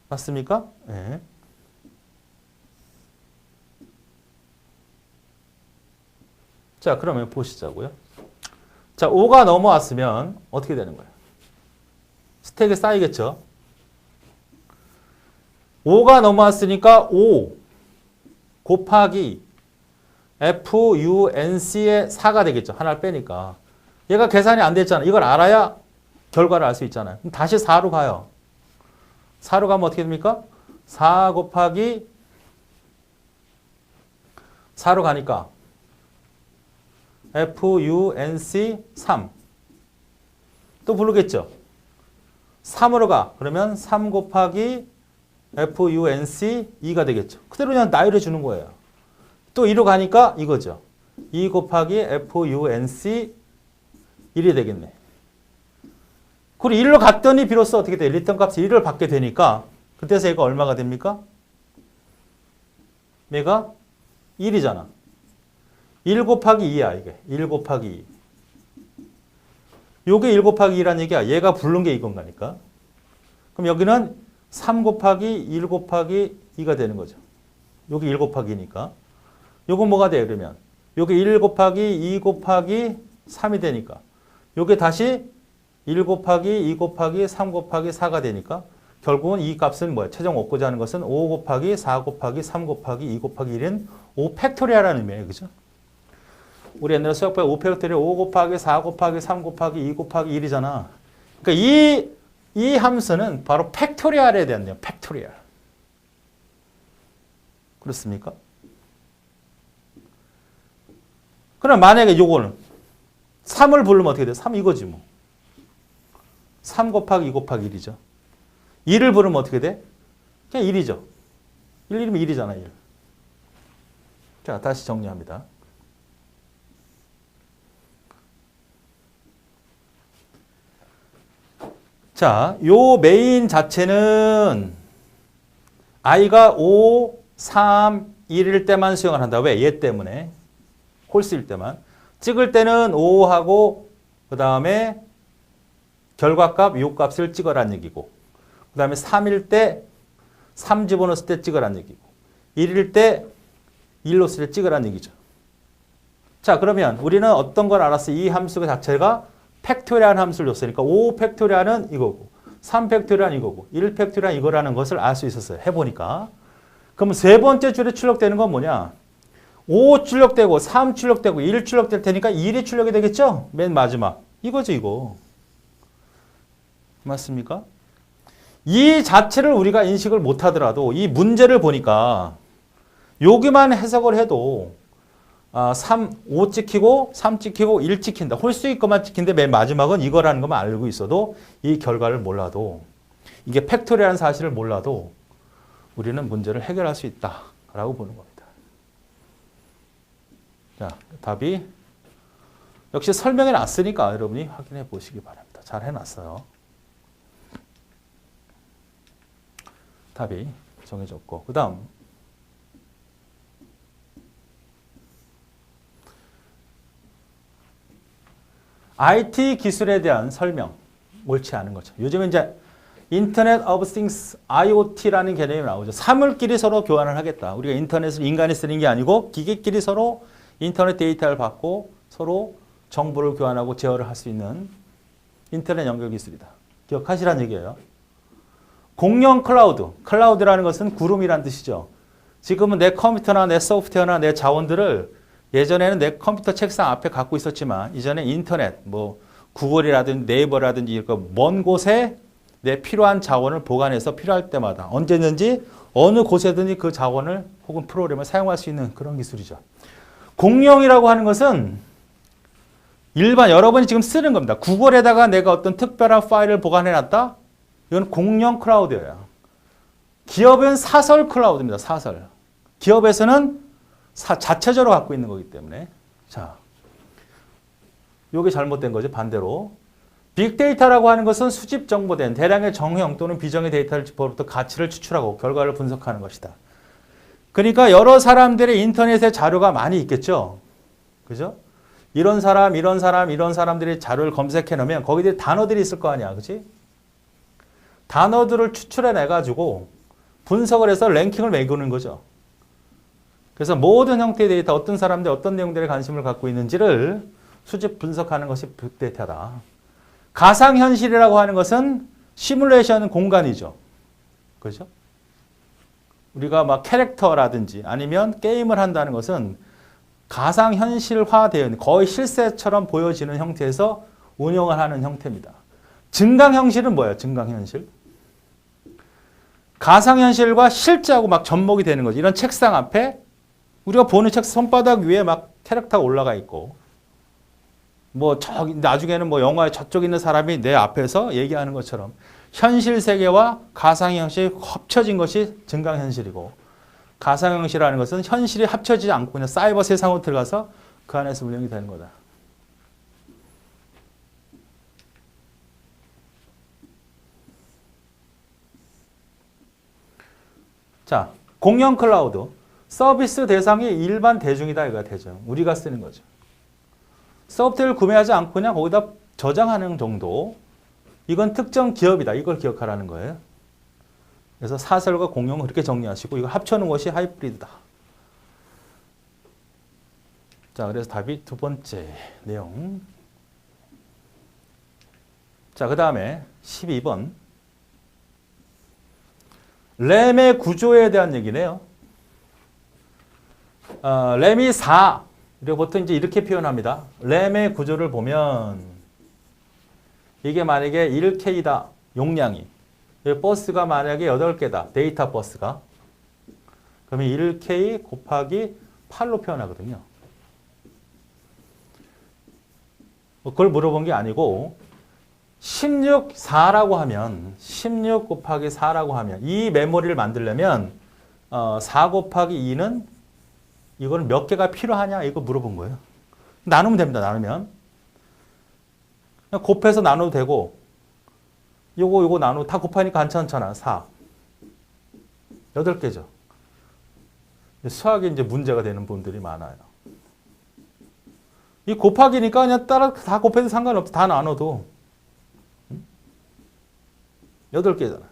맞습니까? 네. 자, 그러면 보시자고요. 자, 5가 넘어왔으면 어떻게 되는 거예요? 스택에 쌓이겠죠. 5가 넘어왔으니까 5 곱하기 FUNC의 4가 되겠죠. 하나를 빼니까. 얘가 계산이 안 됐잖아. 이걸 알아야 결과를 알 수 있잖아요. 그럼 다시 4로 가요. 4로 가면 어떻게 됩니까? 4 곱하기 4로 가니까 FUNC 3. 또 부르겠죠. 3으로 가. 그러면 3 곱하기 FUNC 2가 되겠죠. 그대로 그냥 나열해 주는 거예요. 또 2로 가니까 이거죠. 2 곱하기 FUNC 1이 되겠네. 그리고 1로 갔더니 비로소 어떻게 돼? 리턴 값이 1을 받게 되니까 그때서 얘가 얼마가 됩니까? 얘가 1이잖아. 1 곱하기 2야 이게. 1 곱하기 2. 요게 1 곱하기 2란 얘기야. 얘가 부른 게 이건가니까. 그럼 여기는 3 곱하기 1 곱하기 2가 되는 거죠. 여기 1 곱하기니까. 요거 뭐가 돼요, 그러면? 요게 1 곱하기 2 곱하기 3이 되니까. 요게 다시 1 곱하기 2 곱하기 3 곱하기 4가 되니까 결국은 이 값은 뭐야? 최종 얻고자 하는 것은 5 곱하기 4 곱하기 3 곱하기 2 곱하기 1은 5 팩토리아라는 의미예요. 그죠? 우리 옛날에 수학부에 5 팩토리아 5 곱하기 4 곱하기 3 곱하기 2 곱하기 1이잖아. 그러니까 이 함수는 바로 팩토리알에 대한요. 팩토리알. 그렇습니까? 그럼 만약에 요거는 3을 부르면 어떻게 돼? 3 이거지 뭐. 3 곱하기 2 곱하기 1이죠. 2를 부르면 어떻게 돼? 그냥 1이죠. 1이면 1이잖아. 1. 자, 다시 정리합니다. 자, 요 메인 자체는 i가 5, 3, 1일 때만 수용을 한다. 왜? 얘 때문에. 홀수일 때만. 찍을 때는 5하고 그 다음에 결과값, 요값을 찍어라는 얘기고 그 다음에 3일 때 3 집어넣었을 때 찍으라는 얘기고 1일 때 1 넣었을 때 찍으라는 얘기죠. 자, 그러면 우리는 어떤 걸 알았어? 이 함수 자체가 팩토리얼 함수를 줬으니까 5 팩토리얼은 이거고 3 팩토리얼은 이거고 1 팩토리얼은 이거라는 것을 알 수 있었어요. 해보니까. 그럼 세 번째 줄에 출력되는 건 뭐냐? 5 출력되고 3 출력되고 1 출력될 테니까 1이 출력이 되겠죠? 맨 마지막. 이거죠, 이거. 맞습니까? 이 자체를 우리가 인식을 못하더라도 이 문제를 보니까 여기만 해석을 해도 5 찍히고 3 찍히고 1 찍힌다. 홀수일 것만 찍힌데 맨 마지막은 이거라는 것만 알고 있어도 이 결과를 몰라도 이게 팩토리라는 사실을 몰라도 우리는 문제를 해결할 수 있다라고 보는 겁니다. 자, 답이 역시 설명해 놨으니까 여러분이 확인해 보시기 바랍니다. 잘 해놨어요. 답이 정해졌고 그 다음 IT 기술에 대한 설명 옳지 않은 거죠. 요즘은 이제 인터넷 오브 띵스 IoT라는 개념이 나오죠. 사물끼리 서로 교환을 하겠다. 우리가 인터넷을 인간이 쓰는 게 아니고 기계끼리 서로 인터넷 데이터를 받고 서로 정보를 교환하고 제어를 할 수 있는 인터넷 연결 기술이다. 기억하시란 얘기예요. 공용 클라우드. 클라우드라는 것은 구름이란 뜻이죠. 지금은 내 컴퓨터나 내 소프트웨어나 내 자원들을 예전에는 내 컴퓨터 책상 앞에 갖고 있었지만 이전에 인터넷, 뭐 구글이라든지 네이버라든지 먼 곳에 내 필요한 자원을 보관해서 필요할 때마다 언제든지 어느 곳에든지 그 자원을 혹은 프로그램을 사용할 수 있는 그런 기술이죠. 공용이라고 하는 것은 일반 여러분이 지금 쓰는 겁니다. 구글에다가 내가 어떤 특별한 파일을 보관해놨다? 이건 공용 클라우드예요. 기업은 사설 클라우드입니다. 사설. 기업에서는 자체적으로 갖고 있는 거기 때문에. 자, 이게 잘못된 거죠. 반대로. 빅데이터라고 하는 것은 수집 정보된 대량의 정형 또는 비정의 데이터를 집어부터 가치를 추출하고 결과를 분석하는 것이다. 그러니까 여러 사람들의 인터넷에 자료가 많이 있겠죠. 그죠? 이런 사람, 이런 사람, 이런 사람들이 자료를 검색해 놓으면 거기에 단어들이 있을 거 아니야. 그지? 단어들을 추출해내가지고 분석을 해서 랭킹을 매기는 거죠. 그래서 모든 형태의 데이터, 어떤 사람들이 어떤 내용들에 관심을 갖고 있는지를 수집 분석하는 것이 빅데이터다. 가상현실이라고 하는 것은 시뮬레이션 공간이죠. 그죠? 우리가 막 캐릭터라든지 아니면 게임을 한다는 것은 가상현실화되어 있는 거의 실세처럼 보여지는 형태에서 운영을 하는 형태입니다. 증강현실은 뭐예요? 증강현실. 가상현실과 실제하고 막 접목이 되는 거죠. 이런 책상 앞에 우리가 보는 책 손바닥 위에 막 캐릭터가 올라가 있고 뭐 저기 나중에는 뭐 영화에 저쪽 있는 사람이 내 앞에서 얘기하는 것처럼 현실 세계와 가상현실이 합쳐진 것이 증강현실이고 가상현실이라는 것은 현실이 합쳐지지 않고 그냥 사이버 세상으로 들어가서 그 안에서 운영이 되는 거다. 자, 공용 클라우드. 서비스 대상이 일반 대중이다. 이거야, 대중. 우리가 쓰는 거죠. 소프트웨어를 구매하지 않고 그냥 거기다 저장하는 정도. 이건 특정 기업이다. 이걸 기억하라는 거예요. 그래서 사설과 공용은 그렇게 정리하시고 이거 합쳐놓은 것이 하이브리드다. 자, 그래서 답이 두 번째 내용. 자, 그 다음에 12번. 램의 구조에 대한 얘기네요. 램이 4. 그리고 보통 이제 이렇게 표현합니다. 램의 구조를 보면 이게 만약에 1K다. 용량이. 버스가 만약에 8개다. 데이터 버스가. 그러면 1K 곱하기 8로 표현하거든요. 그걸 물어본 게 아니고 16, 4라고 하면 16 곱하기 4라고 하면 이 메모리를 만들려면 4 곱하기 2는 이거는 몇 개가 필요하냐 이거 물어본 거예요. 나누면 됩니다. 나누면. 그냥 곱해서 나눠도 되고 요거 나누고 다 곱하니까 괜찮잖아. 4. 8개죠. 수학에 이제 문제가 되는 분들이 많아요. 이 곱하기니까 그냥 따라 다 곱해도 상관없어. 다 나눠도. 8개잖아.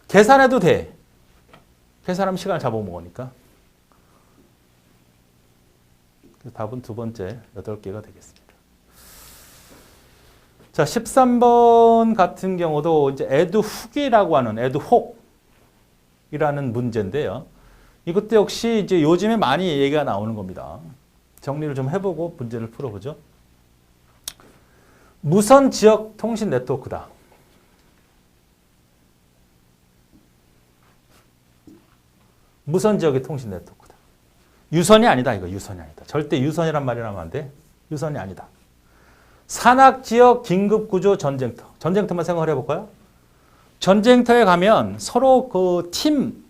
계산해도 돼. 계산하면 시간을 잡아먹으니까. 답은 두 번째 8개가 되겠습니다. 자, 13번 같은 경우도 이제 에듀훅이라고 하는 에듀혹이라는 문제인데요. 이것도 역시 이제 요즘에 많이 얘기가 나오는 겁니다. 정리를 좀 해보고 문제를 풀어보죠. 무선 지역 통신 네트워크다. 무선 지역의 통신 네트워크다. 유선이 아니다. 이거 유선이 아니다. 절대 유선이란 말이 나오면 안 돼. 유선이 아니다. 산악지역 긴급구조 전쟁터. 전쟁터만 생각을 해볼까요? 전쟁터에 가면 서로 그 팀,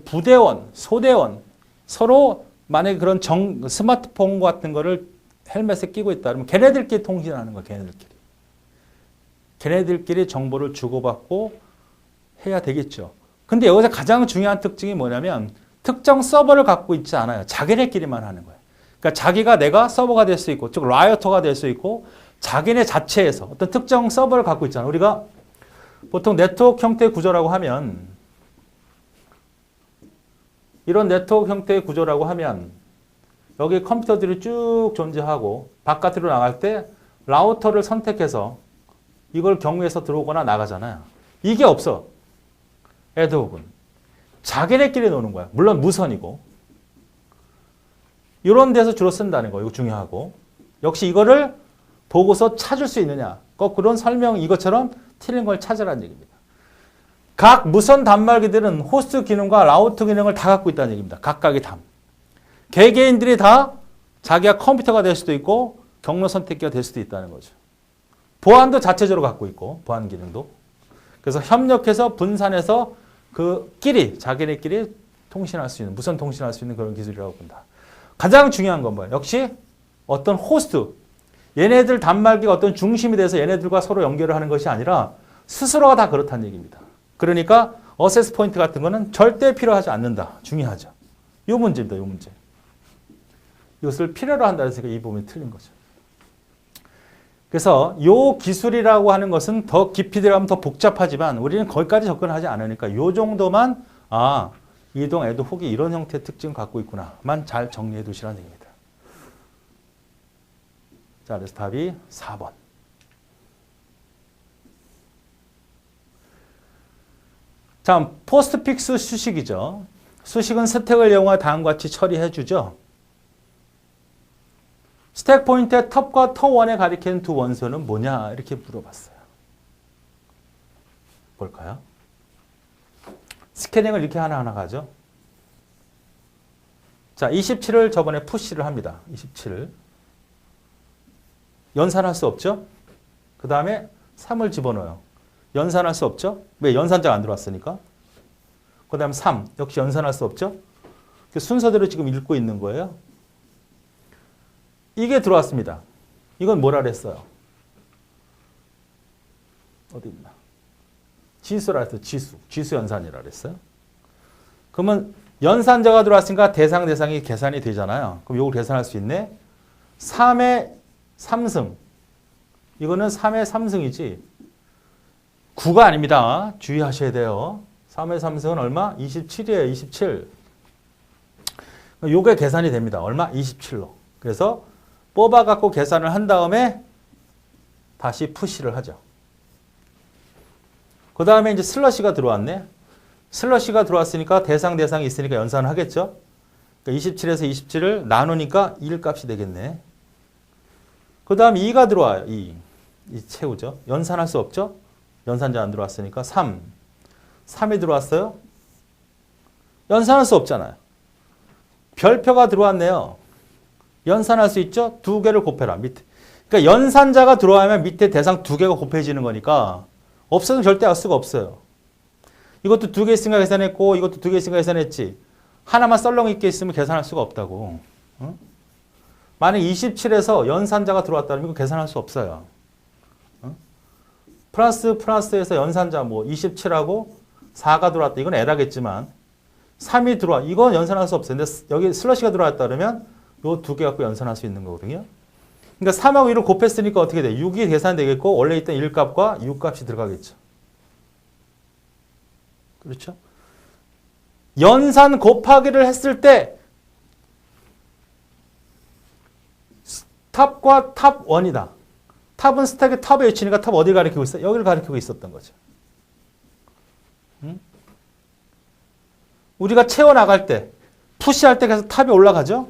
부대원, 소대원 서로 만약에 그런 스마트폰 같은 거를 헬멧에 끼고 있다 그러면 걔네들끼리 통신하는 거야. 걔네들끼리 정보를 주고받고 해야 되겠죠. 근데 여기서 가장 중요한 특징이 뭐냐면 특정 서버를 갖고 있지 않아요. 자기네끼리만 하는 거예요. 그러니까 자기가 내가 서버가 될 수 있고, 즉 라이어터가 될 수 있고, 자기네 자체에서 어떤 특정 서버를 갖고 있잖아. 우리가 보통 네트워크 형태의 구조라고 하면 이런 네트워크 형태의 구조라고 하면 여기 컴퓨터들이 쭉 존재하고 바깥으로 나갈 때 라우터를 선택해서 이걸 경유해서 들어오거나 나가잖아요. 이게 없어. 애드호크는. 자기네끼리 노는 거야. 물론 무선이고. 이런 데서 주로 쓴다는 거. 이거 중요하고. 역시 이거를 보고서 찾을 수 있느냐. 거꾸로는 설명 이것처럼 틀린 걸 찾으라는 얘기입니다. 각 무선 단말기들은 호스트 기능과 라우터 기능을 다 갖고 있다는 얘기입니다. 각각의 담. 개개인들이 다 자기가 컴퓨터가 될 수도 있고 경로 선택기가 될 수도 있다는 거죠. 보안도 자체적으로 갖고 있고 보안 기능도. 그래서 협력해서 분산해서 자기네끼리 통신할 수 있는, 무선 통신할 수 있는 그런 기술이라고 본다. 가장 중요한 건 뭐예요? 역시 어떤 호스트, 얘네들 단말기가 어떤 중심이 돼서 얘네들과 서로 연결을 하는 것이 아니라 스스로가 다 그렇다는 얘기입니다. 그러니까 어세스 포인트 같은 거는 절대 필요하지 않는다. 중요하죠. 이 문제입니다. 이 문제. 이것을 필요로 한다 해서 이 부분이 틀린 거죠. 그래서 이 기술이라고 하는 것은 더 깊이 들어가면 더 복잡하지만 우리는 거기까지 접근하지 않으니까 이 정도만 이동 애드혹이 이런 형태의 특징을 갖고 있구나만 잘 정리해 두시라는 얘기입니다. 자, 그래서 답이 4번. 자, 포스트픽스 수식이죠. 수식은 스택을 이용하여 다음과 같이 처리해 주죠. 스택 포인트의 톱과 터1에 가리키는 두 원소는 뭐냐 이렇게 물어봤어요. 볼까요? 스캐닝을 이렇게 하나하나 가죠. 자, 27을 저번에 푸시를 합니다. 27을. 연산할 수 없죠? 그 다음에 3을 집어넣어요. 연산할 수 없죠? 왜? 연산자가 안 들어왔으니까. 그 다음에 3. 역시 연산할 수 없죠? 순서대로 지금 읽고 있는 거예요. 이게 들어왔습니다. 이건 뭐라 그랬어요? 어디 있나? 지수라 했어요. 지수 연산이라 그랬어요. 그러면 연산자가 들어왔으니까 대상이 계산이 되잖아요. 그럼 이걸 계산할 수 있네. 3의 3승. 이거는 3의 3승이지 9가 아닙니다. 주의하셔야 돼요. 3의 3승은 얼마? 27이에요. 27. 요게 계산이 됩니다. 얼마? 27로. 그래서 뽑아갖고 계산을 한 다음에 다시 푸시를 하죠. 그 다음에 이제 슬러시가 들어왔네. 슬러시가 들어왔으니까 대상이 있으니까 연산을 하겠죠. 그러니까 27에서 27을 나누니까 1 값이 되겠네. 그 다음 2가 들어와요. 2 채우죠. 연산할 수 없죠. 연산자 안 들어왔으니까 3이 들어왔어요. 연산할 수 없잖아요. 별표가 들어왔네요. 연산할 수 있죠? 2개를 곱해라. 밑에. 그러니까 연산자가 들어와면 밑에 대상 2개가 곱해지는 거니까 없어도 절대 알 수가 없어요. 이것도 2개 있으니까 계산했고 이것도 2개 있으니까 계산했지. 하나만 썰렁 있게 있으면 계산할 수가 없다고. 어? 만약 27에서 연산자가 들어왔다면 이거 계산할 수 없어요. 어? 플러스에서 연산자 27하고 4가 들어왔다. 이건 에라겠지만 3이 들어와. 이건 연산할 수 없어요. 근데 여기 슬러시가 들어왔다 그러면 요 2개 갖고 연산할 수 있는 거거든요. 그러니까 3하고 1을 곱했으니까 어떻게 돼? 6이 계산되겠고 원래 있던 1값과 6값이 들어가겠죠. 그렇죠? 연산 곱하기를 했을 때 탑과 탑 1이다. 탑은 스택의 탑에 위치니까 탑 어디를 가리키고 있어? 여기를 가리키고 있었던 거죠. 응? 우리가 채워나갈 때 푸시할 때 계속 탑이 올라가죠?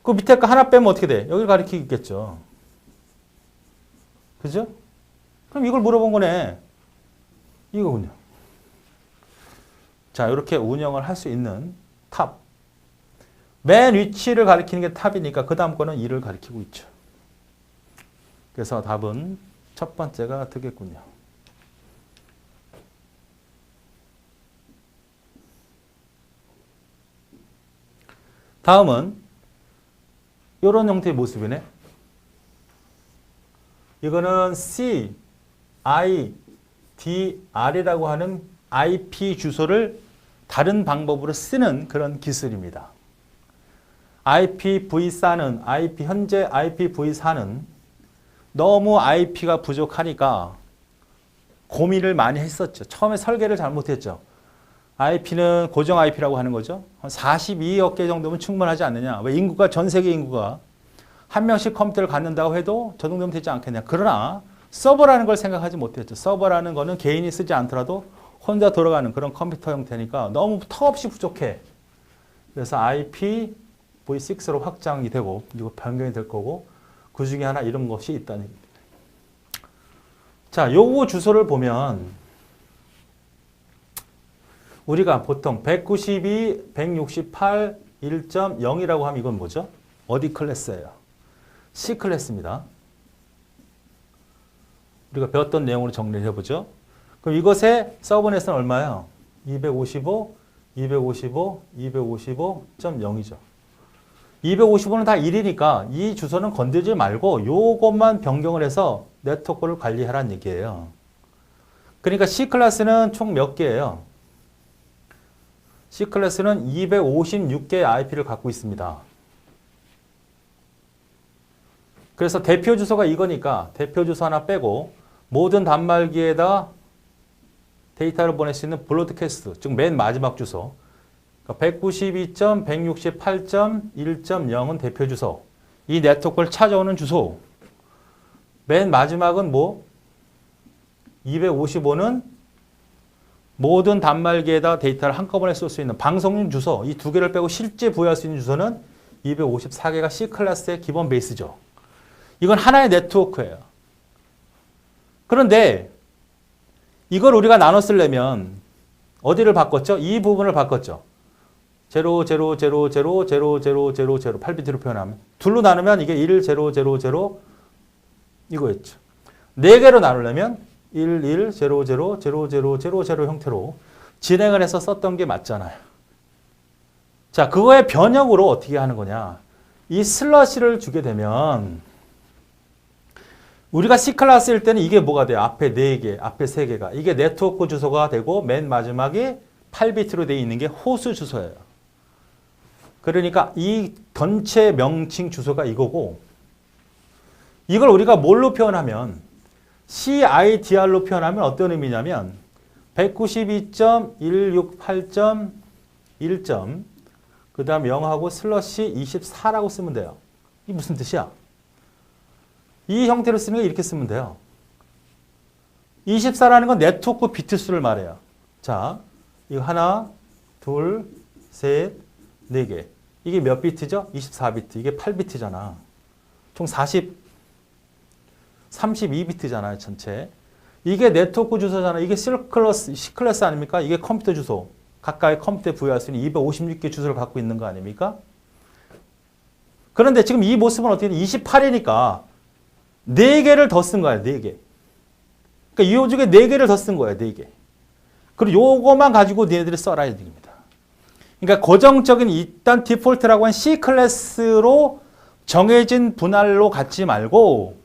그 밑에 거 하나 빼면 어떻게 돼? 여기를 가리키겠죠. 그죠? 그럼 이걸 물어본 거네. 이거군요. 자, 이렇게 운영을 할 수 있는 탑. 맨 위치를 가리키는 게 탑이니까 그 다음 거는 2를 가리키고 있죠. 그래서 답은 첫 번째가 되겠군요. 다음은 이런 형태의 모습이네. 이거는 C, I, D, R이라고 하는 IP 주소를 다른 방법으로 쓰는 그런 기술입니다. IPv4는 현재 IPv4는 너무 IP가 부족하니까 고민을 많이 했었죠. 처음에 설계를 잘못했죠. IP는 고정 IP라고 하는 거죠. 한 42억 개 정도면 충분하지 않느냐. 왜 인구가 전 세계 인구가 한 명씩 컴퓨터를 갖는다고 해도 저 정도면 되지 않겠냐. 그러나 서버라는 걸 생각하지 못했죠. 서버라는 거는 개인이 쓰지 않더라도 혼자 돌아가는 그런 컴퓨터 형태니까 너무 턱없이 부족해. 그래서 IPv6로 확장이 되고 이거 변경이 될 거고 그 중에 하나 이런 것이 있다는 얘기입니다. 자, 요거 주소를 보면 우리가 보통 192, 168, 1.0이라고 하면 이건 뭐죠? 어디 클래스예요? C 클래스입니다. 우리가 배웠던 내용으로 정리를 해보죠. 그럼 이것의 서브넷은 얼마예요? 255, 255, 255.0이죠. 255는 다 1이니까 이 주소는 건들지 말고 요것만 변경을 해서 네트워크를 관리하라는 얘기예요. 그러니까 C 클래스는 총 몇 개예요? C 클래스는 256개의 IP를 갖고 있습니다. 그래서 대표 주소가 이거니까 대표 주소 하나 빼고 모든 단말기에다 데이터를 보낼 수 있는 브로드캐스트, 즉 맨 마지막 주소. 그러니까 192.168.1.0은 대표 주소. 이 네트워크를 찾아오는 주소. 맨 마지막은 뭐? 255는 모든 단말기에다 데이터를 한꺼번에 쏠 수 있는 방송용 주소. 이 두 개를 빼고 실제 부여할 수 있는 주소는 254개가 C 클래스의 기본 베이스죠. 이건 하나의 네트워크예요. 그런데 이걸 우리가 나눠 쓰려면 어디를 바꿨죠? 이 부분을 바꿨죠. 0, 0, 0, 0, 0, 0, 0, 0, 0, 8비트로 표현하면. 둘로 나누면 이게 1, 0, 0, 0 이거였죠. 네 개로 나누려면 1, 1, 0, 0, 0, 0, 0, 0 형태로 진행을 해서 썼던 게 맞잖아요. 자, 그거의 변형으로 어떻게 하는 거냐. 이 슬러시를 주게 되면 우리가 C 클래스일 때는 이게 뭐가 돼요? 앞에 4개, 앞에 3개가. 이게 네트워크 주소가 되고 맨 마지막에 8비트로 되어 있는 게 호수 주소예요. 그러니까 이 전체 명칭 주소가 이거고 이걸 우리가 뭘로 표현하면 CIDR로 표현하면 어떤 의미냐면 192.168.1. 그 다음 0하고 슬러시 24라고 쓰면 돼요. 이게 무슨 뜻이야? 이 형태로 쓰는 게 이렇게 쓰면 돼요. 24라는 건 네트워크 비트 수를 말해요. 자, 이거 하나, 둘, 셋, 네 개. 이게 몇 비트죠? 24비트. 이게 8비트잖아. 총 32비트잖아요, 전체. 이게 네트워크 주소잖아요. 이게 C 클래스 아닙니까? 이게 컴퓨터 주소. 각각의 컴퓨터에 부여할 수 있는 256개 주소를 갖고 있는 거 아닙니까? 그런데 지금 이 모습은 어떻게 28이니까 4개를 더 쓴 거야, 4개. 그러니까 이 중에 4개를 더 쓴 거야, 4개. 그리고 요거만 가지고 너희들이 써라, 이 얘기입니다. 그러니까 고정적인 일단 디폴트라고 한 C 클래스로 정해진 분할로 갖지 말고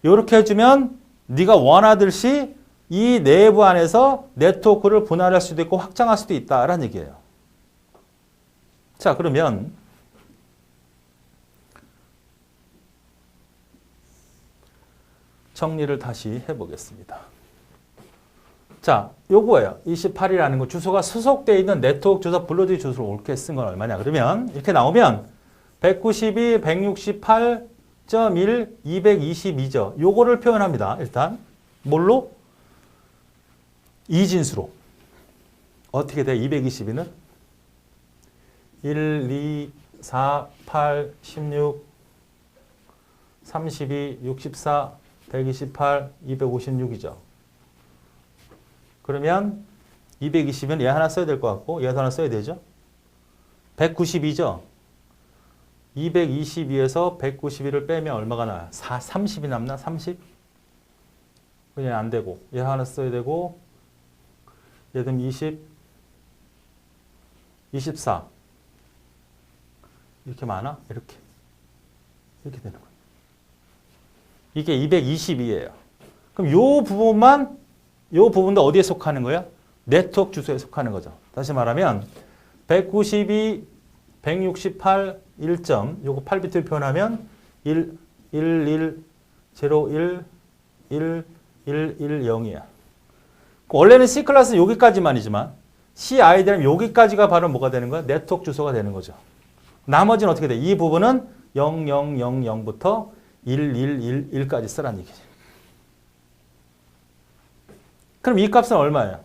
이렇게 해주면 네가 원하듯이 이 내부 안에서 네트워크를 분할할 수도 있고 확장할 수도 있다라는 얘기예요. 자, 그러면 정리를 다시 해보겠습니다. 자, 요거예요. 28이라는 거 주소가 수속되어 있는 네트워크 주소 블로드 주소를 옳게 쓴 건 얼마냐. 그러면 이렇게 나오면 192, 168.1, 222죠. 요거를 표현합니다. 일단 뭘로? 이진수로. 어떻게 돼? 222는 1, 2, 4, 8, 16, 32, 64, 128, 256이죠. 그러면 220은 얘 하나 써야 될 것 같고 얘 하나 써야 되죠. 192죠. 222에서 192를 빼면 얼마가 나요? 30이 남나? 30? 그냥 안 되고 얘 하나 써야 되고 얘는 20, 24 이렇게 많아? 이렇게 되는 거예요. 이게 222예요. 그럼 요 부분도 어디에 속하는 거야? 네트워크 주소에 속하는 거죠. 다시 말하면 192, 168, 1점 요거 8비트를 표현하면 1, 1, 1, 0, 1, 1, 1, 1, 0이야. 원래는 C 클래스 여기까지만이지만 CI 되면 여기까지가 바로 뭐가 되는 거야? 네트워크 주소가 되는 거죠. 나머지는 어떻게 돼? 이 부분은 0000부터 1111까지 쓰라는 얘기지. 그럼 이 값은 얼마예요?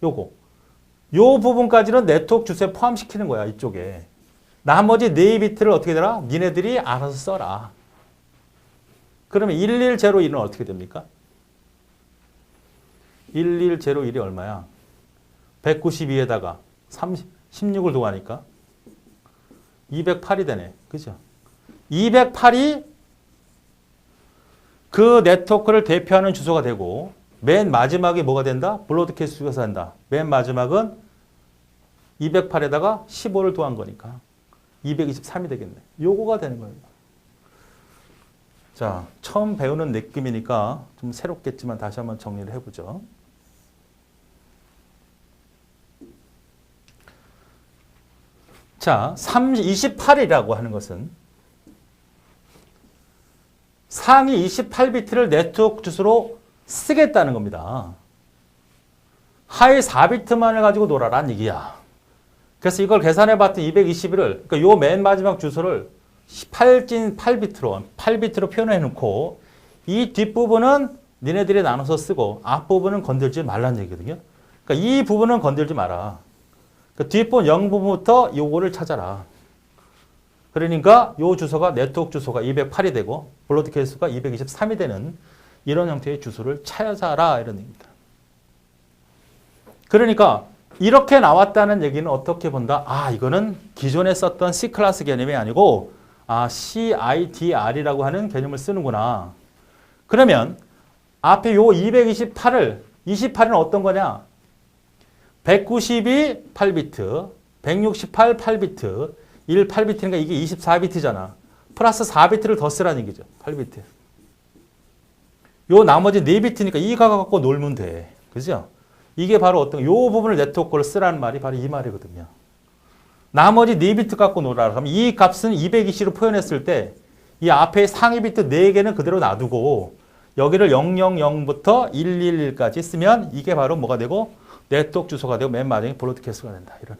요거. 요 부분까지는 네트워크 주소에 포함시키는 거야, 이쪽에. 나머지 4비트를 어떻게 되나? 니네들이 알아서 써라. 그러면 1101은 어떻게 됩니까? 1101이 얼마야? 192에다가 16을 더하니까 208이 되네. 그죠? 208이 그 네트워크를 대표하는 주소가 되고 맨 마지막에 뭐가 된다? 브로드캐스트 주소가 된다. 맨 마지막은 208에다가 15를 더한 거니까 223이 되겠네. 요거가 되는 거예요. 자, 처음 배우는 느낌이니까 좀 새롭겠지만 다시 한번 정리를 해보죠. 자, 28이라고 하는 것은 상위 28비트를 네트워크 주소로 쓰겠다는 겁니다. 하위 4비트만을 가지고 놀아라는 얘기야. 그래서 이걸 계산해 봤더니 221을, 그러니까 요 맨 마지막 주소를 8비트로 표현해 놓고 이 뒷부분은 니네들이 나눠서 쓰고 앞부분은 건들지 말라는 얘기거든요. 그러니까 이 부분은 건들지 마라. 그 뒷부분 0부분부터 요거를 찾아라. 그러니까 요 주소가 네트워크 주소가 208이 되고 브로드캐스트가 223이 되는 이런 형태의 주소를 찾아라 이런 얘기입니다. 그러니까 이렇게 나왔다는 얘기는 어떻게 본다? 아, 이거는 기존에 썼던 C 클래스 개념이 아니고 CIDR이라고 하는 개념을 쓰는구나. 그러면 앞에 요 28은 어떤 거냐? 192 8비트, 168 8비트, 1 8비트니까 이게 24비트잖아. 플러스 4비트를 더 쓰라는 얘기죠. 8비트. 요 나머지 4비트니까 이거 갖고 놀면 돼. 그죠? 이게 바로 어떤 요 부분을 네트워크로 쓰라는 말이 바로 이 말이거든요. 나머지 4비트 갖고 놀아라. 그럼 이 값은 220으로 표현했을 때 이 앞에 상위 비트 4개는 그대로 놔두고 여기를 000부터 111까지 쓰면 이게 바로 뭐가 되고 네트워크 주소가 되고 맨 마지막에 브로드캐스트가 된다. 이런.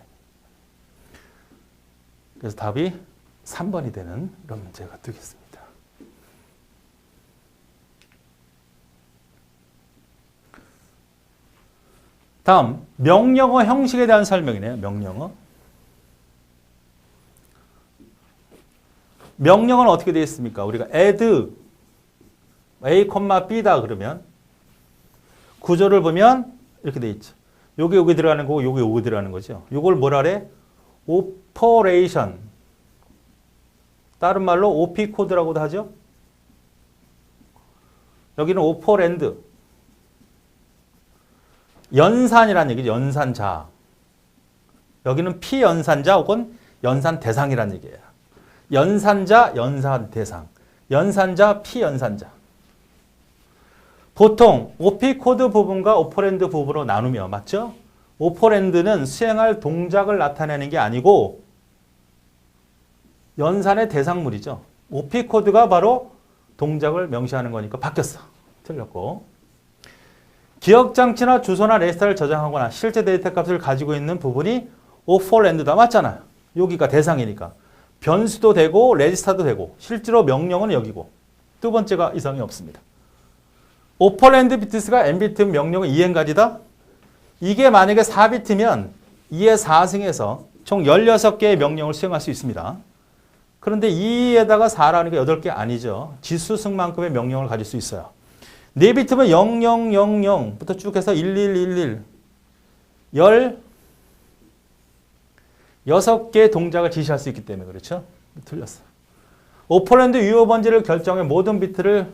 그래서 답이 3번이 되는 이런 문제가 되겠습니다. 다음 명령어 형식에 대한 설명이네요. 명령어는 어떻게 되어 있습니까? 우리가 add a, b다 그러면 구조를 보면 이렇게 되어 있죠. 여기 들어가는 거고 여기 들어가는 거죠. 이걸 뭐라 그래? 오퍼레이션. 다른 말로 OP 코드라고도 하죠. 여기는 오퍼랜드. 연산이라는 얘기죠. 연산자. 여기는 피연산자 혹은 연산 대상이라는 얘기예요. 연산자, 연산 대상. 연산자, 피연산자. 보통 OP 코드 부분과 오퍼랜드 부분으로 나누며 맞죠? 오퍼랜드는 수행할 동작을 나타내는 게 아니고 연산의 대상물이죠. OP 코드가 바로 동작을 명시하는 거니까 바뀌었어. 틀렸고. 기억장치나 주소나 레지스터를 저장하거나 실제 데이터 값을 가지고 있는 부분이 오퍼랜드다. 맞잖아요. 여기가 대상이니까. 변수도 되고 레지스터도 되고 실제로 명령은 여기고 두 번째가 이상이 없습니다. 오퍼랜드 비트스가 n비트 명령은 2n가지다. 이게 만약에 4비트면 2의 4승에서 총 16개의 명령을 수행할 수 있습니다. 그런데 2에다가 4라는 게 8개 아니죠. 지수승만큼의 명령을 가질 수 있어요. 4비트면 0000부터 쭉 해서 1111 16개의 동작을 지시할 수 있기 때문에 그렇죠? 틀렸어. 오퍼랜드 유효 번지를 결정해 모든 비트를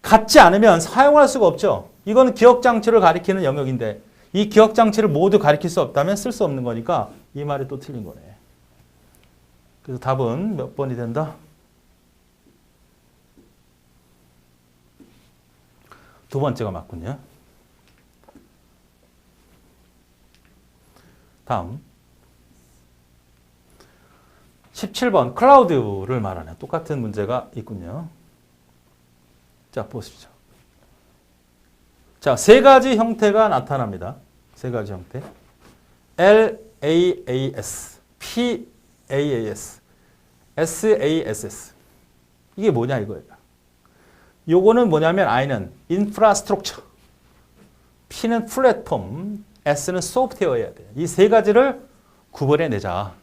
같지 않으면 사용할 수가 없죠. 이건 기억장치를 가리키는 영역인데 이 기억장치를 모두 가리킬 수 없다면 쓸 수 없는 거니까 이 말이 또 틀린 거네. 그래서 답은 몇 번이 된다? 두 번째가 맞군요. 다음 17번 클라우드를 말하는 똑같은 문제가 있군요. 자, 보시죠. 자, 세 가지 형태가 나타납니다. 세 가지 형태. LAAS, PAAS, SASS. 이게 뭐냐 이거예요. 요거는 뭐냐면 I는 인프라스트럭처, P는 플랫폼, S는 소프트웨어여야 돼요. 이 세 가지를 구분해내자.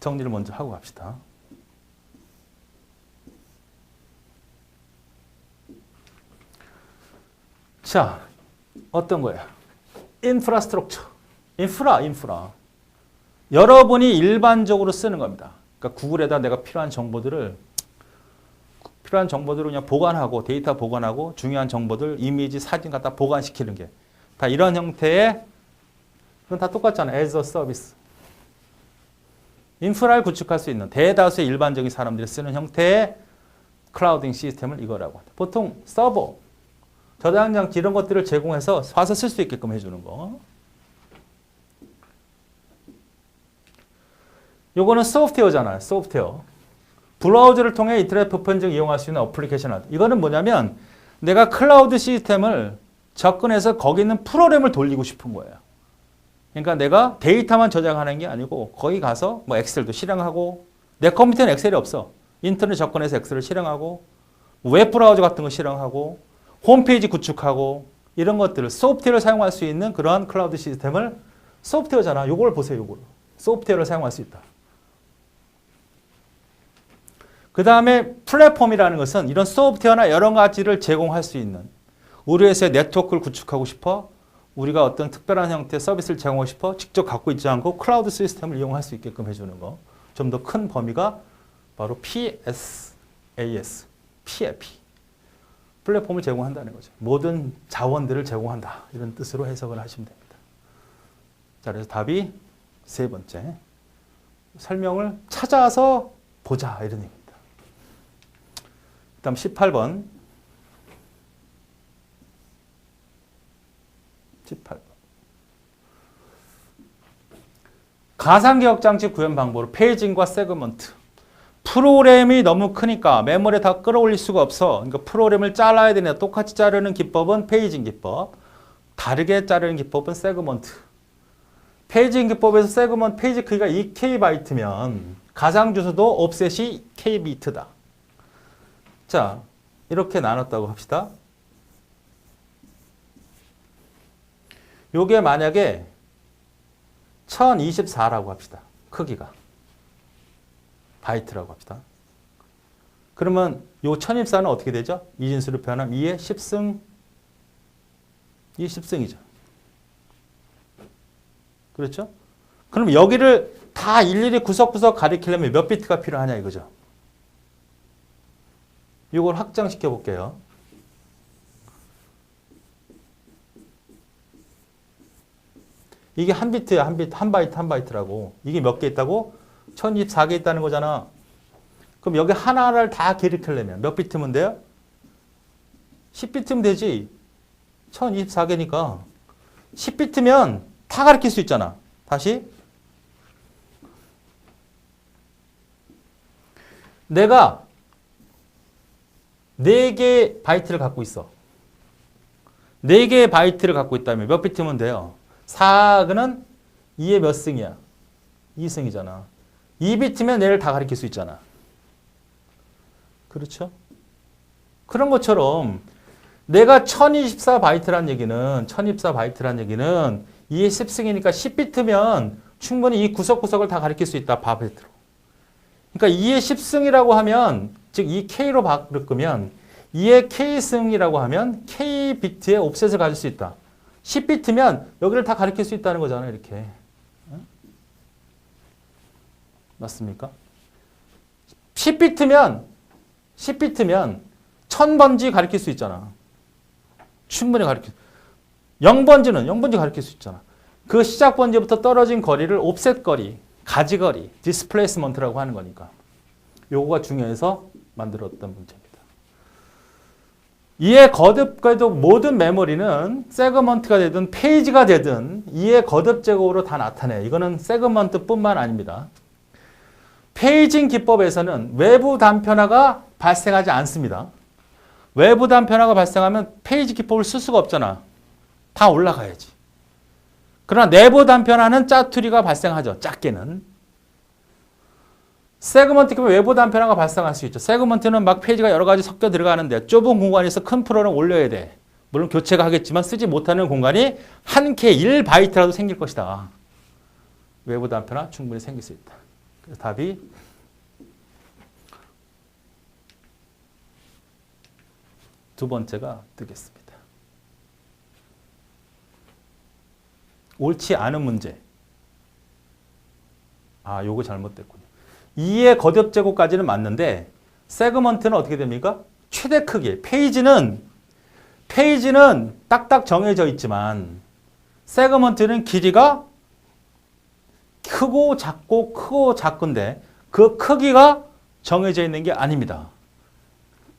정리를 먼저 하고 갑시다. 자, 어떤 거야? 인프라스트럭처. 인프라. 여러분이 일반적으로 쓰는 겁니다. 그러니까 구글에다 내가 필요한 정보들을 그냥 보관하고, 데이터 보관하고, 중요한 정보들, 이미지, 사진 갖다 보관시키는 게 다 이런 형태의, 그건 다 똑같잖아요. as a service. 인프라를 구축할 수 있는 대다수의 일반적인 사람들이 쓰는 형태의 클라우딩 시스템을 이거라고 합니다. 보통 서버, 저장장치 이런 것들을 제공해서 와서 쓸 수 있게끔 해주는 거. 요거는 소프트웨어잖아요. 소프트웨어. 브라우저를 통해 인터넷 보편적 이용할 수 있는 어플리케이션. 이거는 뭐냐면 내가 클라우드 시스템을 접근해서 거기 있는 프로그램을 돌리고 싶은 거예요. 그러니까 내가 데이터만 저장하는 게 아니고 거기 가서 뭐 엑셀도 실행하고, 내 컴퓨터는 엑셀이 없어. 인터넷 접근해서 엑셀을 실행하고, 웹 브라우저 같은 거 실행하고, 홈페이지 구축하고, 이런 것들을 소프트웨어를 사용할 수 있는 그러한 클라우드 시스템을 소프트웨어잖아. 요걸 보세요. 요걸. 소프트웨어를 사용할 수 있다. 그 다음에 플랫폼이라는 것은 이런 소프트웨어나 여러 가지를 제공할 수 있는, 우리 회사의 네트워크를 구축하고 싶어, 우리가 어떤 특별한 형태의 서비스를 제공하고 싶어 직접 갖고 있지 않고 클라우드 시스템을 이용할 수 있게끔 해주는 거. 좀 더 큰 범위가 바로 PSAS, PAP. 플랫폼을 제공한다는 거죠. 모든 자원들을 제공한다. 이런 뜻으로 해석을 하시면 됩니다. 자, 그래서 답이 세 번째. 설명을 찾아서 보자. 이런 얘기입니다. 다음 18번. 18번. 가상기억장치 구현 방법으로 페이징과 세그먼트. 프로그램이 너무 크니까 메모리에 다 끌어올릴 수가 없어. 그러니까 프로그램을 잘라야 되네. 똑같이 자르는 기법은 페이징 기법. 다르게 자르는 기법은 세그먼트. 페이징 기법에서 세그먼트 페이지 크기가 2KB 가상 주소도 옵셋이 K비트다. 자, 이렇게 나눴다고 합시다. 요게 만약에 1024라고 합시다. 크기가. 바이트라고 합시다. 그러면 요 1024는 어떻게 되죠? 이진수로 표현하면 2의 10승, 2의 10승이죠. 그렇죠? 그럼 여기를 다 일일이 구석구석 가리키려면 몇 비트가 필요하냐 이거죠. 이걸 확장시켜 볼게요. 이게 한 비트야, 한 바이트라고. 이게 몇 개 있다고? 1024개 있다는 거잖아. 그럼 여기 하나를 다 가리키려면 몇 비트면 돼요? 10비트면 되지. 1024개니까. 10비트면 다 가리킬 수 있잖아. 다시. 내가 4개의 바이트를 갖고 있어. 4개의 바이트를 갖고 있다면 몇 비트면 돼요? 4는 2의 몇 승이야? 2승이잖아. 2비트면 얘를 다 가리킬 수 있잖아. 그렇죠? 그런 것처럼 내가 1024바이트란 얘기는 2의 10승이니까 10비트면 충분히 이 구석구석을 다 가리킬 수 있다. 바비트로. 그러니까 2의 10승이라고 하면 즉 2K로 바꾸면 2의 K승이라고 하면 K비트의 옵셋을 가질 수 있다. 10비트면 여기를 다 가리킬 수 있다는 거잖아요. 이렇게. 맞습니까? 10비트면 1000번지 가리킬 수 있잖아. 충분히 가리킬. 0번지는 가리킬 수 있잖아. 그 시작 번지부터 떨어진 거리를 옵셋 거리, 가지거리, 디스플레이스먼트라고 하는 거니까. 요거가 중요해서 만들었던 문제입니다. 이에 거듭해도 모든 메모리는 세그먼트가 되든 페이지가 되든 이에 거듭 제곱으로 다 나타내. 이거는 세그먼트뿐만 아닙니다. 페이징 기법에서는 외부 단편화가 발생하지 않습니다. 외부 단편화가 발생하면 페이지 기법을 쓸 수가 없잖아. 다 올라가야지. 그러나 내부 단편화는 짜투리가 발생하죠. 작게는. 세그먼트 기법 외부 단편화가 발생할 수 있죠. 세그먼트는 막 페이지가 여러 가지 섞여 들어가는데 좁은 공간에서 큰 프로그램을 올려야 돼. 물론 교체가 하겠지만 쓰지 못하는 공간이 한 K 1바이트라도 생길 것이다. 외부 단편화 충분히 생길 수 있다. 그래서 답이 두 번째가 되겠습니다. 옳지 않은 문제. 아, 요거 잘못됐군요. 2의 거듭 제곱까지는 맞는데 세그먼트는 어떻게 됩니까? 최대 크기. 페이지는 딱딱 정해져 있지만 세그먼트는 길이가 크고 작고 크고 작은데 그 크기가 정해져 있는 게 아닙니다.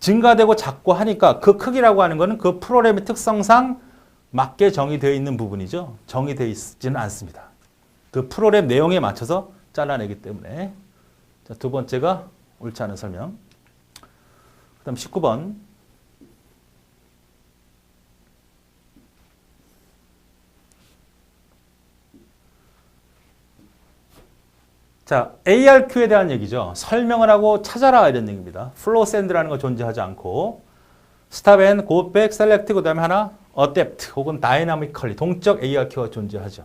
증가되고 작고 하니까 그 크기라고 하는 것은 그 프로그램의 특성상 맞게 정의되어 있는 부분이죠. 정의되어 있지는 않습니다. 그 프로그램 내용에 맞춰서 잘라내기 때문에. 자, 두 번째가 옳지 않은 설명. 그 다음 19번. 자, ARQ에 대한 얘기죠. 설명을 하고 찾아라 이런 얘기입니다. flow send라는 거 존재하지 않고 stop and go back, select 그 다음에 하나 adapt 혹은 dynamically 동적 ARQ가 존재하죠.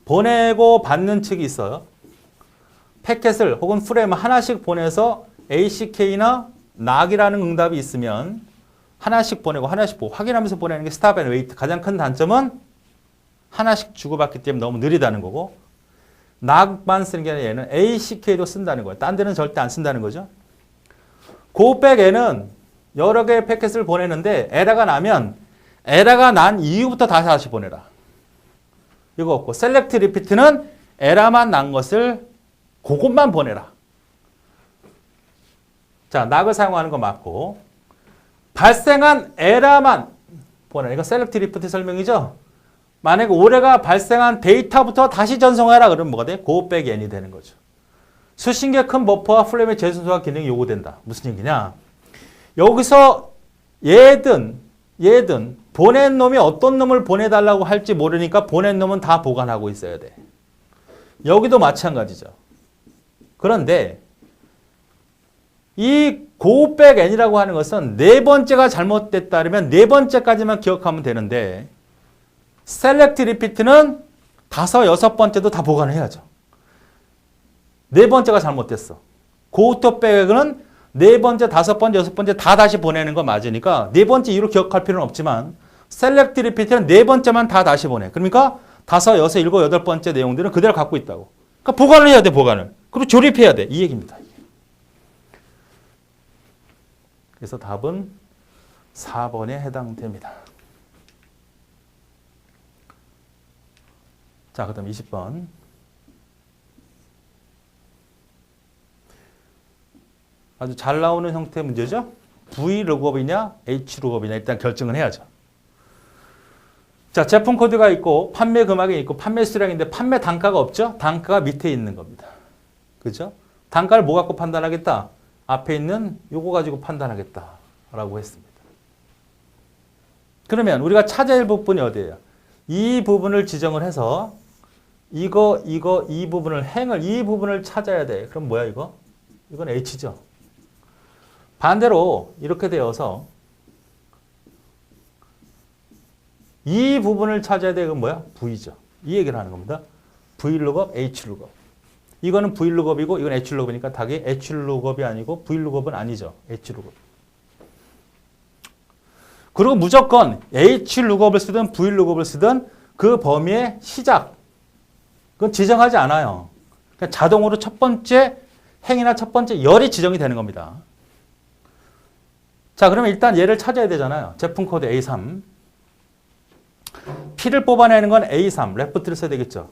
보내고 받는 측이 있어요. 패켓을 혹은 프레임을 하나씩 보내서 ACK나 낙이라는 응답이 있으면 하나씩 보내고 하나씩 보고 확인하면서 보내는 게 stop and wait. 가장 큰 단점은 하나씩 주고받기 때문에 너무 느리다는 거고 낙만 쓰는 게 아니라 얘는 ACK도 쓴다는 거예요. 딴 데는 절대 안 쓴다는 거죠. goback에는 여러 개의 패켓을 보내는데 에러가 나면 에러가 난 이후부터 다시 보내라. 이거 없고 select repeat는 에러만 난 것을 그것만 보내라. 자, 낙을 사용하는 거 맞고 발생한 에러만 보내라. 이거 select repeat 설명이죠. 만약에 오류가 발생한 데이터부터 다시 전송해라 그러면 뭐가 돼? go back n이 되는 거죠. 수십 개 큰 버퍼와 프레임의 재순서화 기능이 요구된다. 무슨 얘기냐? 여기서 얘든 보낸 놈이 어떤 놈을 보내달라고 할지 모르니까 보낸 놈은 다 보관하고 있어야 돼. 여기도 마찬가지죠. 그런데 이 go back n이라고 하는 것은 네 번째가 잘못됐다 그러면 네 번째까지만 기억하면 되는데 select repeat는 5, 6번째도 다 보관을 해야죠. 네 번째가 잘못됐어. go to back은 네 번째, 5번째, 6번째 다 다시 보내는 거 맞으니까 네 번째 이유로 기억할 필요는 없지만 select repeat는 네 번째만 다 다시 보내. 그러니까 5, 6, 7, 8번째 내용들은 그대로 갖고 있다고. 그러니까 보관을 해야 돼, 보관을. 그리고 조립해야 돼. 이 얘기입니다. 그래서 답은 4번에 해당됩니다. 자, 그 다음 20번. 아주 잘 나오는 형태의 문제죠. V룩업이냐 H룩업이냐 일단 결정을 해야죠. 자, 제품 코드가 있고 판매 금액이 있고 판매 수량인데 판매 단가가 없죠. 단가가 밑에 있는 겁니다. 그죠? 단가를 뭐 갖고 판단하겠다? 앞에 있는 요거 가지고 판단하겠다라고 했습니다. 그러면 우리가 찾아야 할 부분이 어디예요? 이 부분을 지정을 해서 이 부분을 행을 이 부분을 찾아야 돼. 그럼 뭐야 이거? 이건 H죠. 반대로 이렇게 되어서 이 부분을 찾아야 돼. 이건 뭐야? V죠. 이 얘기를 하는 겁니다. V룩업, H룩업. 이거는 V룩업이고 이건 H룩업이니까 답이 H룩업이 아니고 V룩업은 아니죠. H룩업. 그리고 무조건 H룩업을 쓰든 V룩업을 쓰든 그 범위의 시작 그건 지정하지 않아요. 그러니까 자동으로 첫 번째 행이나 첫 번째 열이 지정이 되는 겁니다. 자, 그러면 일단 얘를 찾아야 되잖아요. 제품 코드 A3. P를 뽑아내는 건 A3. 레프트를 써야 되겠죠.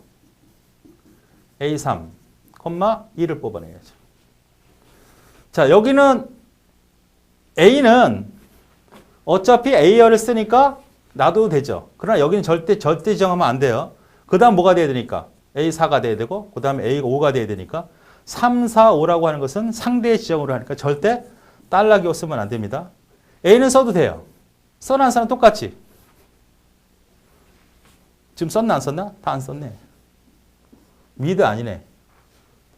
A3, 2를 뽑아내야죠. 자, 여기는 A는 어차피 A열을 쓰니까 놔둬도 되죠. 그러나 여기는 절대 지정하면 안 돼요. 그 다음 뭐가 돼야 되니까? A4가 돼야 되고 그 다음에 A5가 돼야 되니까 3, 4, 5라고 하는 것은 상대의 지정으로 하니까 절대 딸락이어 쓰면 안 됩니다. A는 써도 돼요. 써나 안 써나 똑같지? 지금 썼나 안 썼나? 다 안 썼네. 미드 아니네.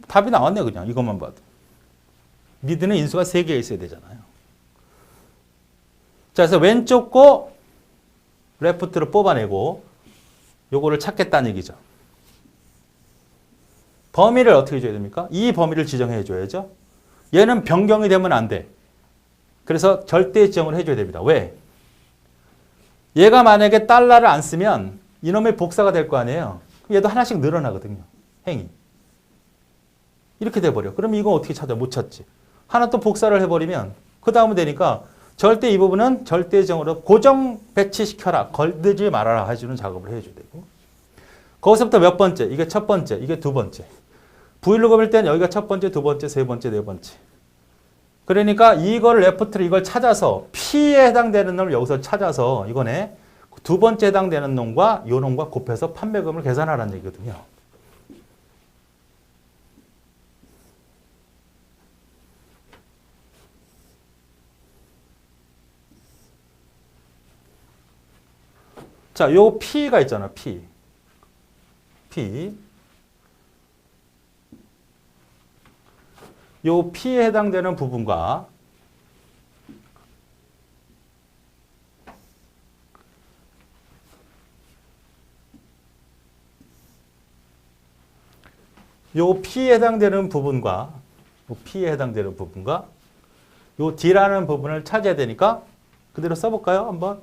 답이 나왔네 그냥 이것만 봐도. 미드는 인수가 3개 있어야 되잖아요. 자, 그래서 왼쪽 거 레프트를 뽑아내고 요거를 찾겠다는 얘기죠. 범위를 어떻게 해줘야 됩니까? 이 범위를 지정해 줘야죠. 얘는 변경이 되면 안 돼. 그래서 절대 지정을 해줘야 됩니다. 왜? 얘가 만약에 달러를 안 쓰면 이놈의 복사가 될 거 아니에요. 얘도 하나씩 늘어나거든요. 행이. 이렇게 돼버려. 그럼 이거 어떻게 찾아? 못 찾지. 하나 또 복사를 해버리면 그 다음은 되니까 절대 이 부분은 절대 지정으로 고정 배치시켜라. 걸리지 말아라 해주는 작업을 해줘야 되고. 거기서부터 몇 번째? 이게 첫 번째, 이게 두 번째. 브이로그일 때는 여기가 첫 번째, 두 번째, 세 번째, 네 번째. 그러니까 이걸 레프트를 이걸 찾아서 P에 해당되는 놈을 여기서 찾아서 이거네. 두 번째 해당되는 놈과 요 놈과 곱해서 판매금을 계산하라는 얘기거든요. 자, 요 P가 있잖아, P. 요 P에 해당되는 부분과 요 P에 해당되는 부분과 요 P에 해당되는 부분과 요 D라는 부분을 찾아야 되니까 그대로 써볼까요? 한번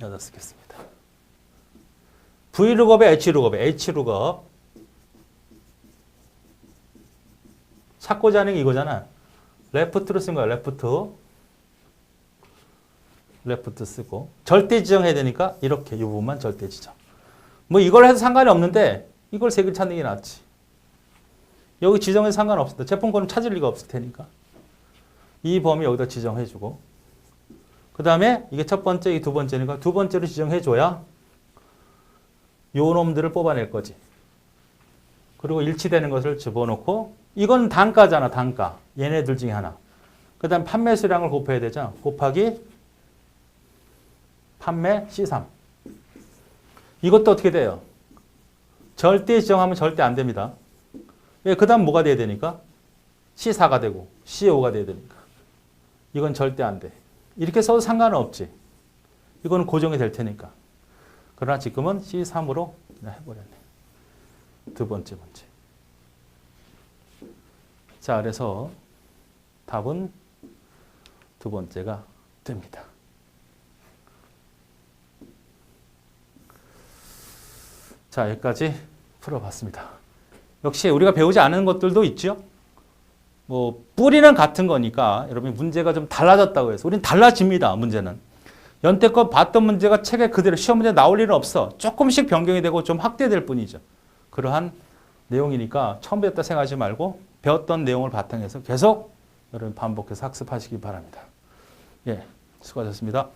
여기다 쓰겠습니다. V룩업에 H룩업 찾고자 하는 게 이거잖아. 레프트로 쓴 거야. 레프트 쓰고 절대 지정해야 되니까 이렇게 이 부분만 절대 지정. 뭐 이걸 해도 상관이 없는데 이걸 세 개 찾는 게 낫지. 여기 지정해도 상관없습니다. 제품권은 찾을 리가 없을 테니까. 이 범위 여기다 지정해주고 그 다음에 이게 첫 번째, 이게 두 번째니까 두 번째로 지정해줘야 요 놈들을 뽑아낼 거지. 그리고 일치되는 것을 집어넣고 이건 단가잖아, 단가. 얘네들 중에 하나. 그 다음 판매 수량을 곱해야 되죠. 곱하기 판매 C3. 이것도 어떻게 돼요? 절대 지정하면 절대 안 됩니다. 왜? 그 다음 뭐가 돼야 되니까? C4가 되고 C5가 돼야 되니까. 이건 절대 안 돼. 이렇게 써도 상관은 없지. 이거는 고정이 될 테니까. 그러나 지금은 C3으로 해버렸네. 두 번째 문제. 자, 그래서 답은 두 번째가 됩니다. 자, 여기까지 풀어봤습니다. 역시 우리가 배우지 않은 것들도 있죠. 뭐 뿌리는 같은 거니까 여러분 문제가 좀 달라졌다고 해서 우리는 달라집니다. 문제는. 연태껏 봤던 문제가 책에 그대로 시험 문제 나올 일은 없어. 조금씩 변경이 되고 좀 확대될 뿐이죠. 그러한 내용이니까 처음 배웠다 생각하지 말고 배웠던 내용을 바탕해서 계속 여러분 반복해서 학습하시기 바랍니다. 예, 수고하셨습니다.